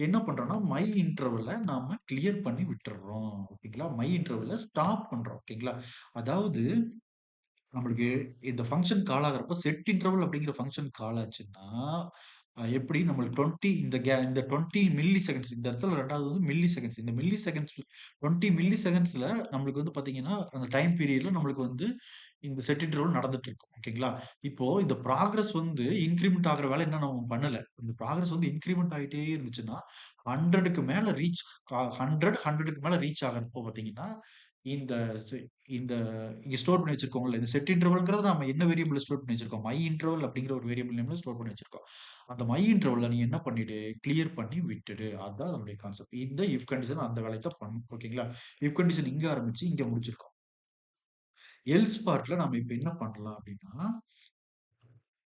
என்ன பண்றோம்னா, மை இன்டர்வல்ல நாம கிளியர் பண்ணி விட்டுர்றோம். ஓகேங்களா? மை இன்டர்வல்ல ஸ்டாப் பண்றோம். ஓகேங்களா? அதாவது நம்மளுக்கு இந்த ஃபங்ஷன் கால் ஆகுறப்போ செட் இன்டர்வல் அப்படிங்கிற ஃபங்ஷன் கால் ஆச்சுன்னா, எப்படி நம்மளுக்கு 20 இந்த 20 மில்லி செகண்ட்ஸ் இந்த இடத்துல 2வது வந்து மில்லி செகண்ட்ஸ். இந்த மில்லி செகண்ட்ஸ் 20 மில்லி செகண்ட்ஸ்ல நம்மளுக்கு வந்து பார்த்தீங்கன்னா, அந்த டைம் பீரியட்ல நம்மளுக்கு வந்து இந்த செட் இன்டர்வல் நடந்துட்டு இருக்கும். ஓகேங்களா? இப்போ இந்த ப்ராக்ரஸ் வந்து இன்கிரிமெண்ட் ஆகுற வேலை இன்னும் நம்ம பண்ணல. இந்த ப்ராக்ரஸ் வந்து இன்கிரிமெண்ட் ஆயிட்டே இருந்துச்சுன்னா, 100க்கு மேல ரீச் 100, 100க்கு மேல ரீச் ஆகுறப்போ பார்த்தீங்கன்னா, இந்த செ இந்த இங்க ஸ்டோர் பண்ணி வச்சிருக்கோம்ல. இந்த செட் இன்டர்வல்ங்கிறது நம்ம என்ன வேரியபிள்ல ஸ்டோர் பண்ணி வச்சிருக்கோம். மை இன்டர்வல் அப்படிங்கிற ஒரு வேரியபிள் நேம்ல ஸ்டோர் பண்ணி வச்சிருக்கோம். அந்த மை இன்டர்வல்ல நீ என்ன பண்ணிடு, கிளியர் பண்ணி விட்டுடு. அதான் அதனுடைய கான்செப்ட். இந்த இஃப் கண்டிஷன் அந்த வேலைய தான் பண்ணும். ஓகேங்களா? இஃப் கண்டிஷன் இங்க ஆரம்பிச்சு இங்க முடிச்சிருக்கோம். எல்ஸ் பார்ட்ல நாம இப்ப என்ன பண்ணலாம் அப்படின்னா,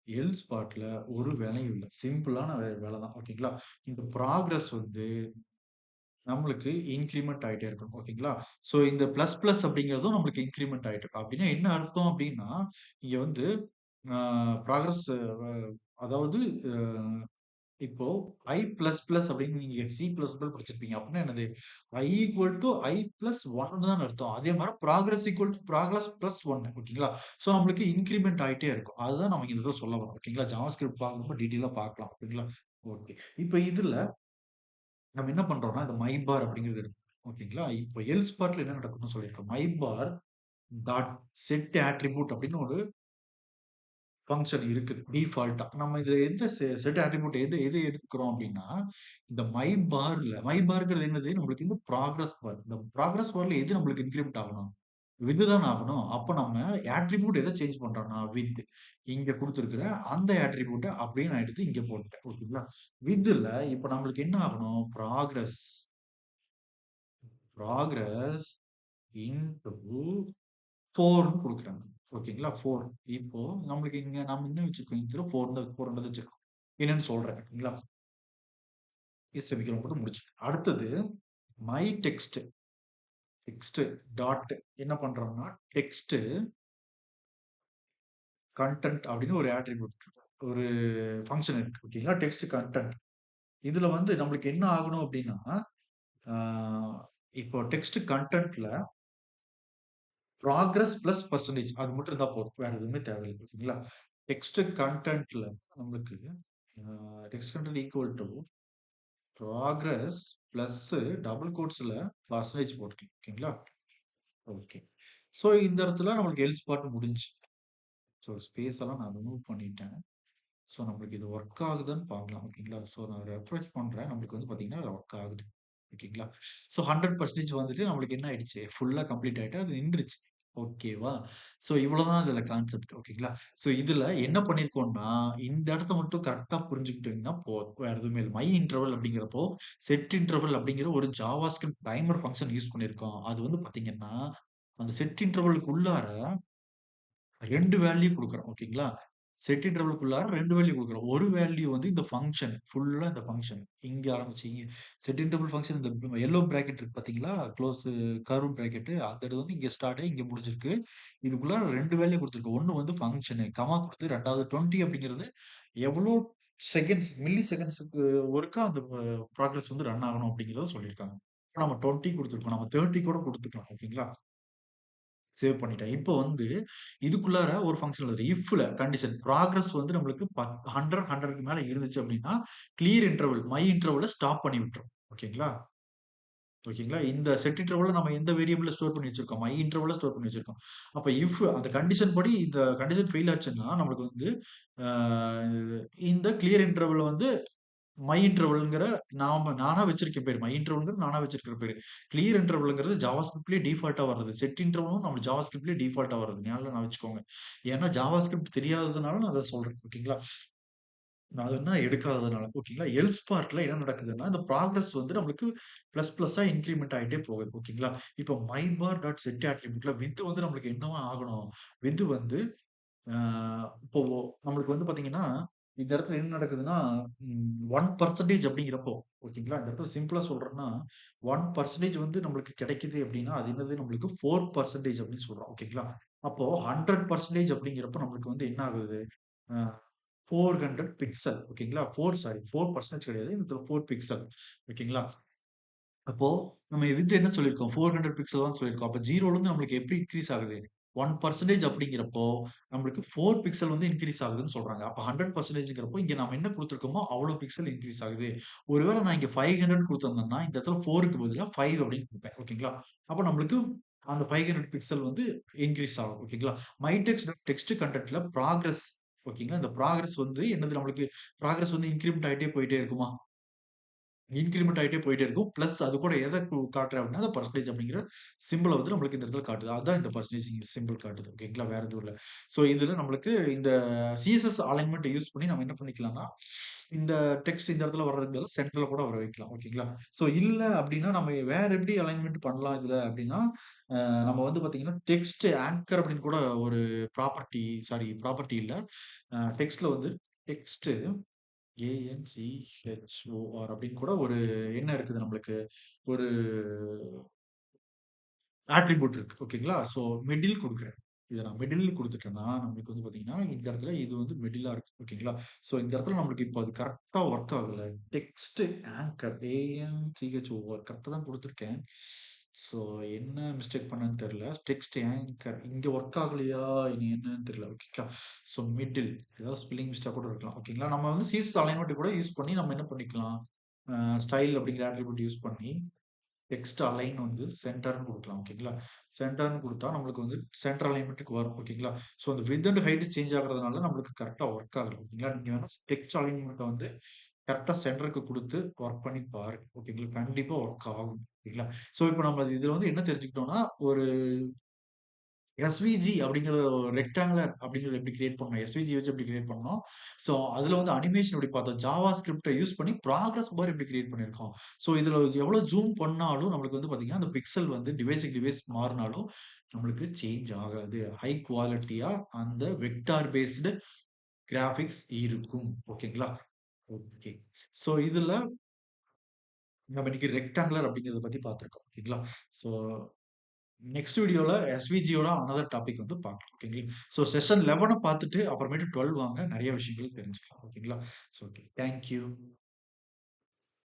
எல்ஸ் பார்ட்ல ஒரு வேலையும் இல்ல. சிம்பிளான வேலை தான். ஓகேங்களா? இந்த ப்ராகிரஸ் வந்து நம்மளுக்கு இன்கிரிமெண்ட் ஆயிட்டே இருக்கும். ஓகேங்களா? ஸோ இந்த பிளஸ், பிளஸ் அப்படிங்கிறதும் நம்மளுக்கு இன்கிரிமெண்ட் ஆயிட்டு இருக்கும். அப்படின்னா என்ன அர்த்தம் அப்படின்னா, இங்க வந்து அ ப்ராகிரஸ் அதாவது அ இப்போ ஐ பிளஸ் பிளஸ் அப்படின்னு நீங்க சி பிளஸ் பிளஸ் படிச்சிருப்பீங்க. அப்படின்னா என்னது? I equal to I plus 1 தான் அர்த்தம். அதே மாரி progress equal to progress plus 1 ஓகேங்களா? ஸோ நம்மளுக்கு இன்கிரிமெண்ட் ஆயிட்டே இருக்கும். அதுதான் நம்ம இந்த இத சொல்ல வரோம். ஓகேங்களா? ஜாவாஸ்கிரிப்ட் பார்க்குறப்போ டீட்டெயிலா பார்க்கலாம். ஓகேங்களா? ஓகே. இப்ப இதுல நம்ம என்ன பண்றோம்னா, இந்த மை பார் அப்படிங்கிறது இருக்கு. ஓகேங்களா? இப்போ எல்ஸ் பார்ட்ல என்ன நடக்கும்னு சொல்லியிருக்கோம். My bar dot set attribute அப்படின்னு ஒரு ஃபங்ஷன் இருக்குது. டிஃபால்ட்டா. நம்ம இதுல எந்த செட் அட்ரிபியூட் எது எது எடுக்கிறோம் அப்டின்னா, இந்த மை பார்ங்கிறது என்னது? நம்மளுக்கு இந்த ப்ராகிரஸ் பார். இந்த ப்ராகிரஸ் பார்ல எது நம்மளுக்கு இன்கிரிமெண்ட் ஆகணும்? வித் தான ஆகணும். அப்ப நம்ம அட்ரிபியூட் எத சேஞ்ச் பண்றோம்னா, வித். இங்க குடுத்திருக்கிற அந்த அட்ரிபியூட்ட அப்படியே நான் எடுத்து இங்க போட்டுட்டேன். ஓகேங்களா? வித்ல இப்ப நம்மளுக்கு என்ன ஆகணும்? ப்ராகிரஸ் இன்டூ 4ன்னு குடுக்குறாங்க. ஓகேங்களா? 4 இப்போ நம்மளுக்கு இங்க நாம என்ன வச்சிருக்கோம்? இந்த 4 வச்சிருக்கோம். என்னன்னு சொல்றேன். ஓகேங்களா? செமிகோலன் போட்டு முடிச்சுட்டேன். அடுத்தது மை டெக்ஸ்ட் டாட் என்ன பண்றோம்னா, டெக்ஸ்ட் கன்டென்ட் அப்படின்னு ஒரு அட்ரிபியூட் இருக்கு. ஒரு ஃபங்ஷன் இருக்கு. ஓகேங்களா? Text content. இதுல வந்து நம்மளுக்கு என்ன ஆகணும் அப்படின்னா, ஆ இப்போ டெக்ஸ்ட் கன்டென்ட்ல ப்ராகிரஸ் பிளஸ் பெர்சன்டேஜ் அது மட்டும் இருந்தா போதும். வேற எதுவுமே தேவையில்ல. ஓகேங்களா? டெக்ஸ்ட் கன்டென்ட்ல நம்மளுக்கு text content equal to progress plus double கோட்ஸ்ல பெர்சன்டேஜ் போட்டுக்கலாம். ஓகேங்களா? ஓகே. ஸோ இந்த இடத்துல நம்மளுக்கு எல்ஸ் பார்ட் முடிஞ்சுச்சு. ஸோ ஸ்பேஸ் எல்லாம் நான் ரிமூவ் பண்ணிட்டேன். ஸோ நம்மளுக்கு இது ஒர்க் ஆகுதான்னு பார்க்கலாம். ஓகேங்களா? ஸோ நான் ரெஃப்ரெஷ் பண்றேன். நம்மளுக்கு வந்து பார்த்தீங்கன்னா, அது ஒர்க் ஆகுது. ஓகேங்களா? ஸோ 100% வந்துட்டு நம்மளுக்கு என்ன ஆயிடுச்சு? ஃபுல்லா கம்ப்ளீட் ஆயிட்டு அது நின்றுச்சு. ஓகேவா? ஸோ இவ்வளவுதான் இதுல கான்செப்ட். ஓகேங்களா? ஸோ இதுல என்ன பண்ணியிருக்கோம்னா, இந்த இடத்த மட்டும் கரெக்ட்டா புரிஞ்சுக்கிட்டீங்கன்னா போதும். வேற எதுவுமே இல்ல. மை இன்டர்வல் அப்படிங்கிறப்போ, செட் இன்டர்வல் அப்படிங்கிற ஒரு ஜாவாஸ்கிரிப்ட் டைமர் ஃபங்ஷன் யூஸ் பண்ணியிருக்கோம். அது வந்து பார்த்தீங்கன்னா, அந்த செட் இன்டர்வலுக்கு உள்ளார 2 வேல்யூ குடுக்குறோம். ஓகேங்களா? செட் இன்டர்வல்குள்ளார 2 வேல்யூ குடுக்குறோம். ஒரு வேல்யூ வந்து இந்த ஃபங்ஷன். ஃபுல்லா இந்த ஃபங்ஷன். இங்க ஆரம்பிச்சு செட் இன்டர்வல் ஃபங்ஷன் இந்த எல்லோ பிராக்கெட் இருக்கு பார்த்தீங்களா? குளோஸ் கர்வ் பிராக்கெட் அந்த இது வந்து இங்க ஸ்டார்ட் ஆகி இங்க முடிஞ்சிருக்கு. இதுக்குள்ளார 2 வேல்யூ குடுத்துருக்கு. ஒண்ணு வந்து ஃபங்ஷன் கமா குடுத்து 2வது 20 அப்படிங்கிறது எவ்வளோ செகண்ட்ஸ் மில்லி செகண்ட்ஸ்க்கு ஒருக்கா அந்த ப்ராக்ரஸ் வந்து ரன் ஆகணும் அப்படிங்கிறத சொல்லியிருக்காங்க. இப்ப நம்ம 20 குடுத்துருக்கோம். நம்ம 30 கூட குடுத்துக்கலாம். ஓகேங்களா? சேவ் பண்ணிட்டேன். இப்போ வந்து இதுக்குள்ளார ஒரு ஃபங்ஷன் எழுதுறேன். இஃப்ல கண்டிஷன் ப்ராகிரஸ் வந்து நம்மளுக்கு 100, 100க்கு மேல இருந்துச்சு அப்டின்னா, கிளியர் இன்டர்வல் மை இன்டர்வல்ல ஸ்டாப் பண்ணி விட்டுரும். ஓகேங்களா? ஓகேங்களா? இந்த செட் இன்டர்வல்ல நம்ம எந்த வேரியபிள்ல ஸ்டோர் பண்ணி வச்சிருக்கோம். மை இன்டர்வல்ல ஸ்டோர் பண்ணி வச்சிருக்கோம். அப்ப இஃப் அந்த கண்டிஷன் படி இந்த கண்டிஷன் ஃபெயில் ஆச்சுன்னா, நம்மளுக்கு வந்து ஆ இந்த கிளியர் இன்டர்வல் வந்து மை இன்டர்வல்ங்கிற நானா வச்சிருக்க பேரு. மை இன்டர்வல்ங்கிறது நானா வச்சிருக்கிற பேரு. கிளியர் இன்டர்வல்ங்கிறது ஜாவாஸ்கிரிப்ட்லயே டிஃபால்ட்டா வர்றது. செட் இன்டர்வலும் நம்ம ஜாவாஸ்கிரிப்ட்லயே டிஃபால்ட்டா வர்றது. ஞாபகம் வச்சுக்கோங்க. ஏன்னா ஜாவாஸ்கிரிப்ட் தெரியாததுனால நான் அத சொல்றேன். ஓகேங்களா? நான் அதுன்னா எடுக்காததுனால. ஓகேங்களா? எல்ஸ் பார்ட்ல என்ன நடக்குதுன்னா, இந்த ப்ராகிரஸ் வந்து நம்மளுக்கு பிளஸ் பிளஸ்ஸா இன்கிரிமெண்ட் ஆயிட்டே போகுது. ஓகேங்களா? இப்போ மை பார் டாட் செட் அட்ரிபியூட்ல வித் வந்து நம்மளுக்கு என்னவா ஆகணும்? வித் வந்து அ இப்போ நம்மளுக்கு வந்து பார்த்தீங்கன்னா, இந்த இடத்துல என்ன நடக்குதுன்னா, 1% அப்படிங்கிறப்போ, ஓகேங்களா? இந்த இடத்துல சிம்பிளா சொல்றேன்னா, 1% வந்து நம்மளுக்கு கிடைக்குது அப்படின்னா, அது என்னது நம்மளுக்கு 4% அப்படின்னு சொல்றோம். ஓகேங்களா? அப்போ 100% அப்படிங்கிறப்போ நம்மளுக்கு வந்து என்ன ஆகுது? அ 400 பிக்சல் ஓகேங்களா? 4% கிடையாது. இதுல 4 பிக்சல் ஓகேங்களா? அப்போ நம்ம இது என்ன சொல்லியிருக்கோம்? 400 பிக்சல் தான் சொல்லியிருக்கோம். அப்ப 0லருந்து நம்மளுக்கு எப்படி இன்கிரீஸ் ஆகுது? 1% அப்படிங்கிறப்போ, நம்மளுக்கு 4 பிக்சல் வந்து இன்கிரீஸ் ஆகுதுன்னு சொல்றாங்க. அப்ப 100%ங்கிறப்போ, இங்க நாம என்ன குடுத்திருக்கோமோ, அவ்வளோ பிக்சல் இன்கிரீஸ் ஆகுது. ஒருவேள நான் இங்க 500 குடுத்திருந்தேன்னா, இந்த இடத்துல 4க்கு பதிலா 5 அப்படின்னு குடுப்பேன். ஓகேங்களா? அப்ப நம்மளுக்கு அந்த 500 பிக்சல் வந்து இன்கிரீஸ் ஆகும். ஓகேங்களா? மை டெக்ஸ்ட் கன்டென்ட்ல ப்ராகிரஸ் ஓகேங்களா? இந்த ப்ராகிரஸ் வந்து என்னது நம்மளுக்கு ப்ராகிரஸ் வந்து இன்கிரிமென்ட் ஆயிட்டே போயிட்டே இருக்குமா? இன்கிரிமெண்ட் ஆயிட்டே போயிட்டே இருக்கும். பிளஸ் அது கூட எத காட்டுறேன் அப்படின்னா, அந்த பெர்சன்டேஜ் அப்படிங்கிற சிம்பல வந்து நம்மளுக்கு இந்த இடத்துல காட்டுது. அதான் இந்த பெர்சன்டேஜ் சிம்பல் காட்டுது. ஓகேங்களா? வேற எதுவும் இல்ல. ஸோ இதுல நம்மளுக்கு இந்த சிஎஸ்எஸ் அலைன்மென்ட் யூஸ் பண்ணி நம்ம என்ன பண்ணிக்கலாம்னா, இந்த டெக்ஸ்ட் இந்த இடத்துல வர்றதுக்கு பதிலா சென்டர்ல கூட வர வைக்கலாம். ஓகேங்களா? ஸோ இல்ல அப்படின்னா நம்ம வேற எப்படி அலைன்மென்ட் பண்ணலாம் இதுல அப்படின்னா, நம்ம வந்து பார்த்தீங்கன்னா, டெக்ஸ்ட் ஆங்கர் அப்படின்னு கூட ஒரு ப்ராப்பர்ட்டி இல்ல. டெக்ஸ்ட்ல வந்து டெக்ஸ்ட் ANCHOR அப்படின்னு கூட ஒரு என்ன இருக்குது நம்மளுக்கு. ஒரு ஆட்ரிபியூட் இருக்கு. ஓகேங்களா? ஸோ மிடில் குடுக்குறேன். இத நான் மிடில்னு குடுத்துட்டேன்னா, நம்மளுக்கு வந்து பார்த்தீங்கன்னா, இந்த இடத்துல இது வந்து மிடிலா இருக்கு. ஓகேங்களா? ஸோ இந்த இடத்துல நம்மளுக்கு இப்ப அது கரெக்ட்டா ஒர்க் ஆகல. டெக்ஸ்ட் ஆங்கர் ANCHOR கரெக்ட்டா தான் குடுத்துருக்கேன். ஸோ என்ன மிஸ்டேக் பண்ணேன்னு தெரியல. டெக்ஸ்ட் ஆங்கர் இங்க ஒர்க் ஆகலையா? இனி என்னன்னு தெரியல. ஓகேங்களா? ஸோ மிடில் ஏதாவது ஸ்பெல்லிங் மிஸ்டேக் கூட இருக்கலாம். ஓகேங்களா? நம்ம வந்து சிஎஸ்எஸ் அலைன்மென்ட் கூட யூஸ் பண்ணி நம்ம என்ன பண்ணிக்கலாம், ஸ்டைல் அப்படிங்கிற ஆட்ரிபியூட் யூஸ் பண்ணி டெக்ஸ்ட் அலைன் வந்து சென்டர்ன்னு குடுக்கலாம். ஓகேங்களா? சென்டர்ன்னு குடுத்தா நம்மளுக்கு வந்து சென்டர் அலைன்மென்ட்க்கு வரும். ஓகேங்களா? ஸோ அந்த விட்த் அண்ட் ஹைட் சேஞ்ச் ஆகுறதுனால நம்மளுக்கு கரெக்ட்டா ஒர்க் ஆகல. ஓகேங்களா? நீங்க வேணா டெக்ஸ்ட் அலைன்மென்ட்ட வந்து கரெக்ட்டா சென்டருக்கு குடுத்து ஒர்க் பண்ணி பாருங்க. ஓகேங்களா? கண்டிப்பா ஒர்க் ஆகும். ஓகேங்களா? ஸோ இப்ப நம்ம இதுல வந்து என்ன தெரிஞ்சுக்கிட்டோம்னா, ஒரு எஸ்விஜி அப்படிங்கிற ஒரு ரெக்டாங்குலர் அப்படிங்கிறத எப்படி கிரியேட் பண்ணணும்? எஸ்விஜி வச்சு எப்படி கிரியேட் பண்ணணும்? ஸோ அதுல வந்து அனிமேஷன் எப்படி பார்த்தோம்? ஜாவா ஸ்கிரிப்ட்ட யூஸ் பண்ணி ப்ராகிரஸ் பார் எப்படி கிரியேட் பண்ணியிருக்கோம்? ஸோ இதுல எவ்வளோ ஜூம் பண்ணாலும் நம்மளுக்கு வந்து பார்த்தீங்கன்னா, அந்த பிக்சல் வந்து டிவைஸ்க்கு டிவைஸ் மாறுனாலும் நம்மளுக்கு சேஞ்ச் ஆகாது. ஹை குவாலிட்டியா அந்த வெக்டார் பேஸ்டு கிராபிக்ஸ் இருக்கும். ஓகேங்களா? ஓகே. ஸோ இதுல நம்ம இன்னைக்கு ரெக்டாங்குலர் அப்படிங்கிறத பத்தி பார்த்திருக்கோம். ஓகேங்களா? ஸோ நெக்ஸ்ட் வீடியோல எஸ்விஜியோட அனதர் டாபிக் வந்து பார்க்கலாம். ஓகேங்களா? ஸோ செஷன் 11 பார்த்துட்டு அப்புறமேட்டு 12 வாங்க. நெறைய விஷயங்கள் தெரிஞ்சுக்கலாம். ஓகேங்களா? So okay. Thank you.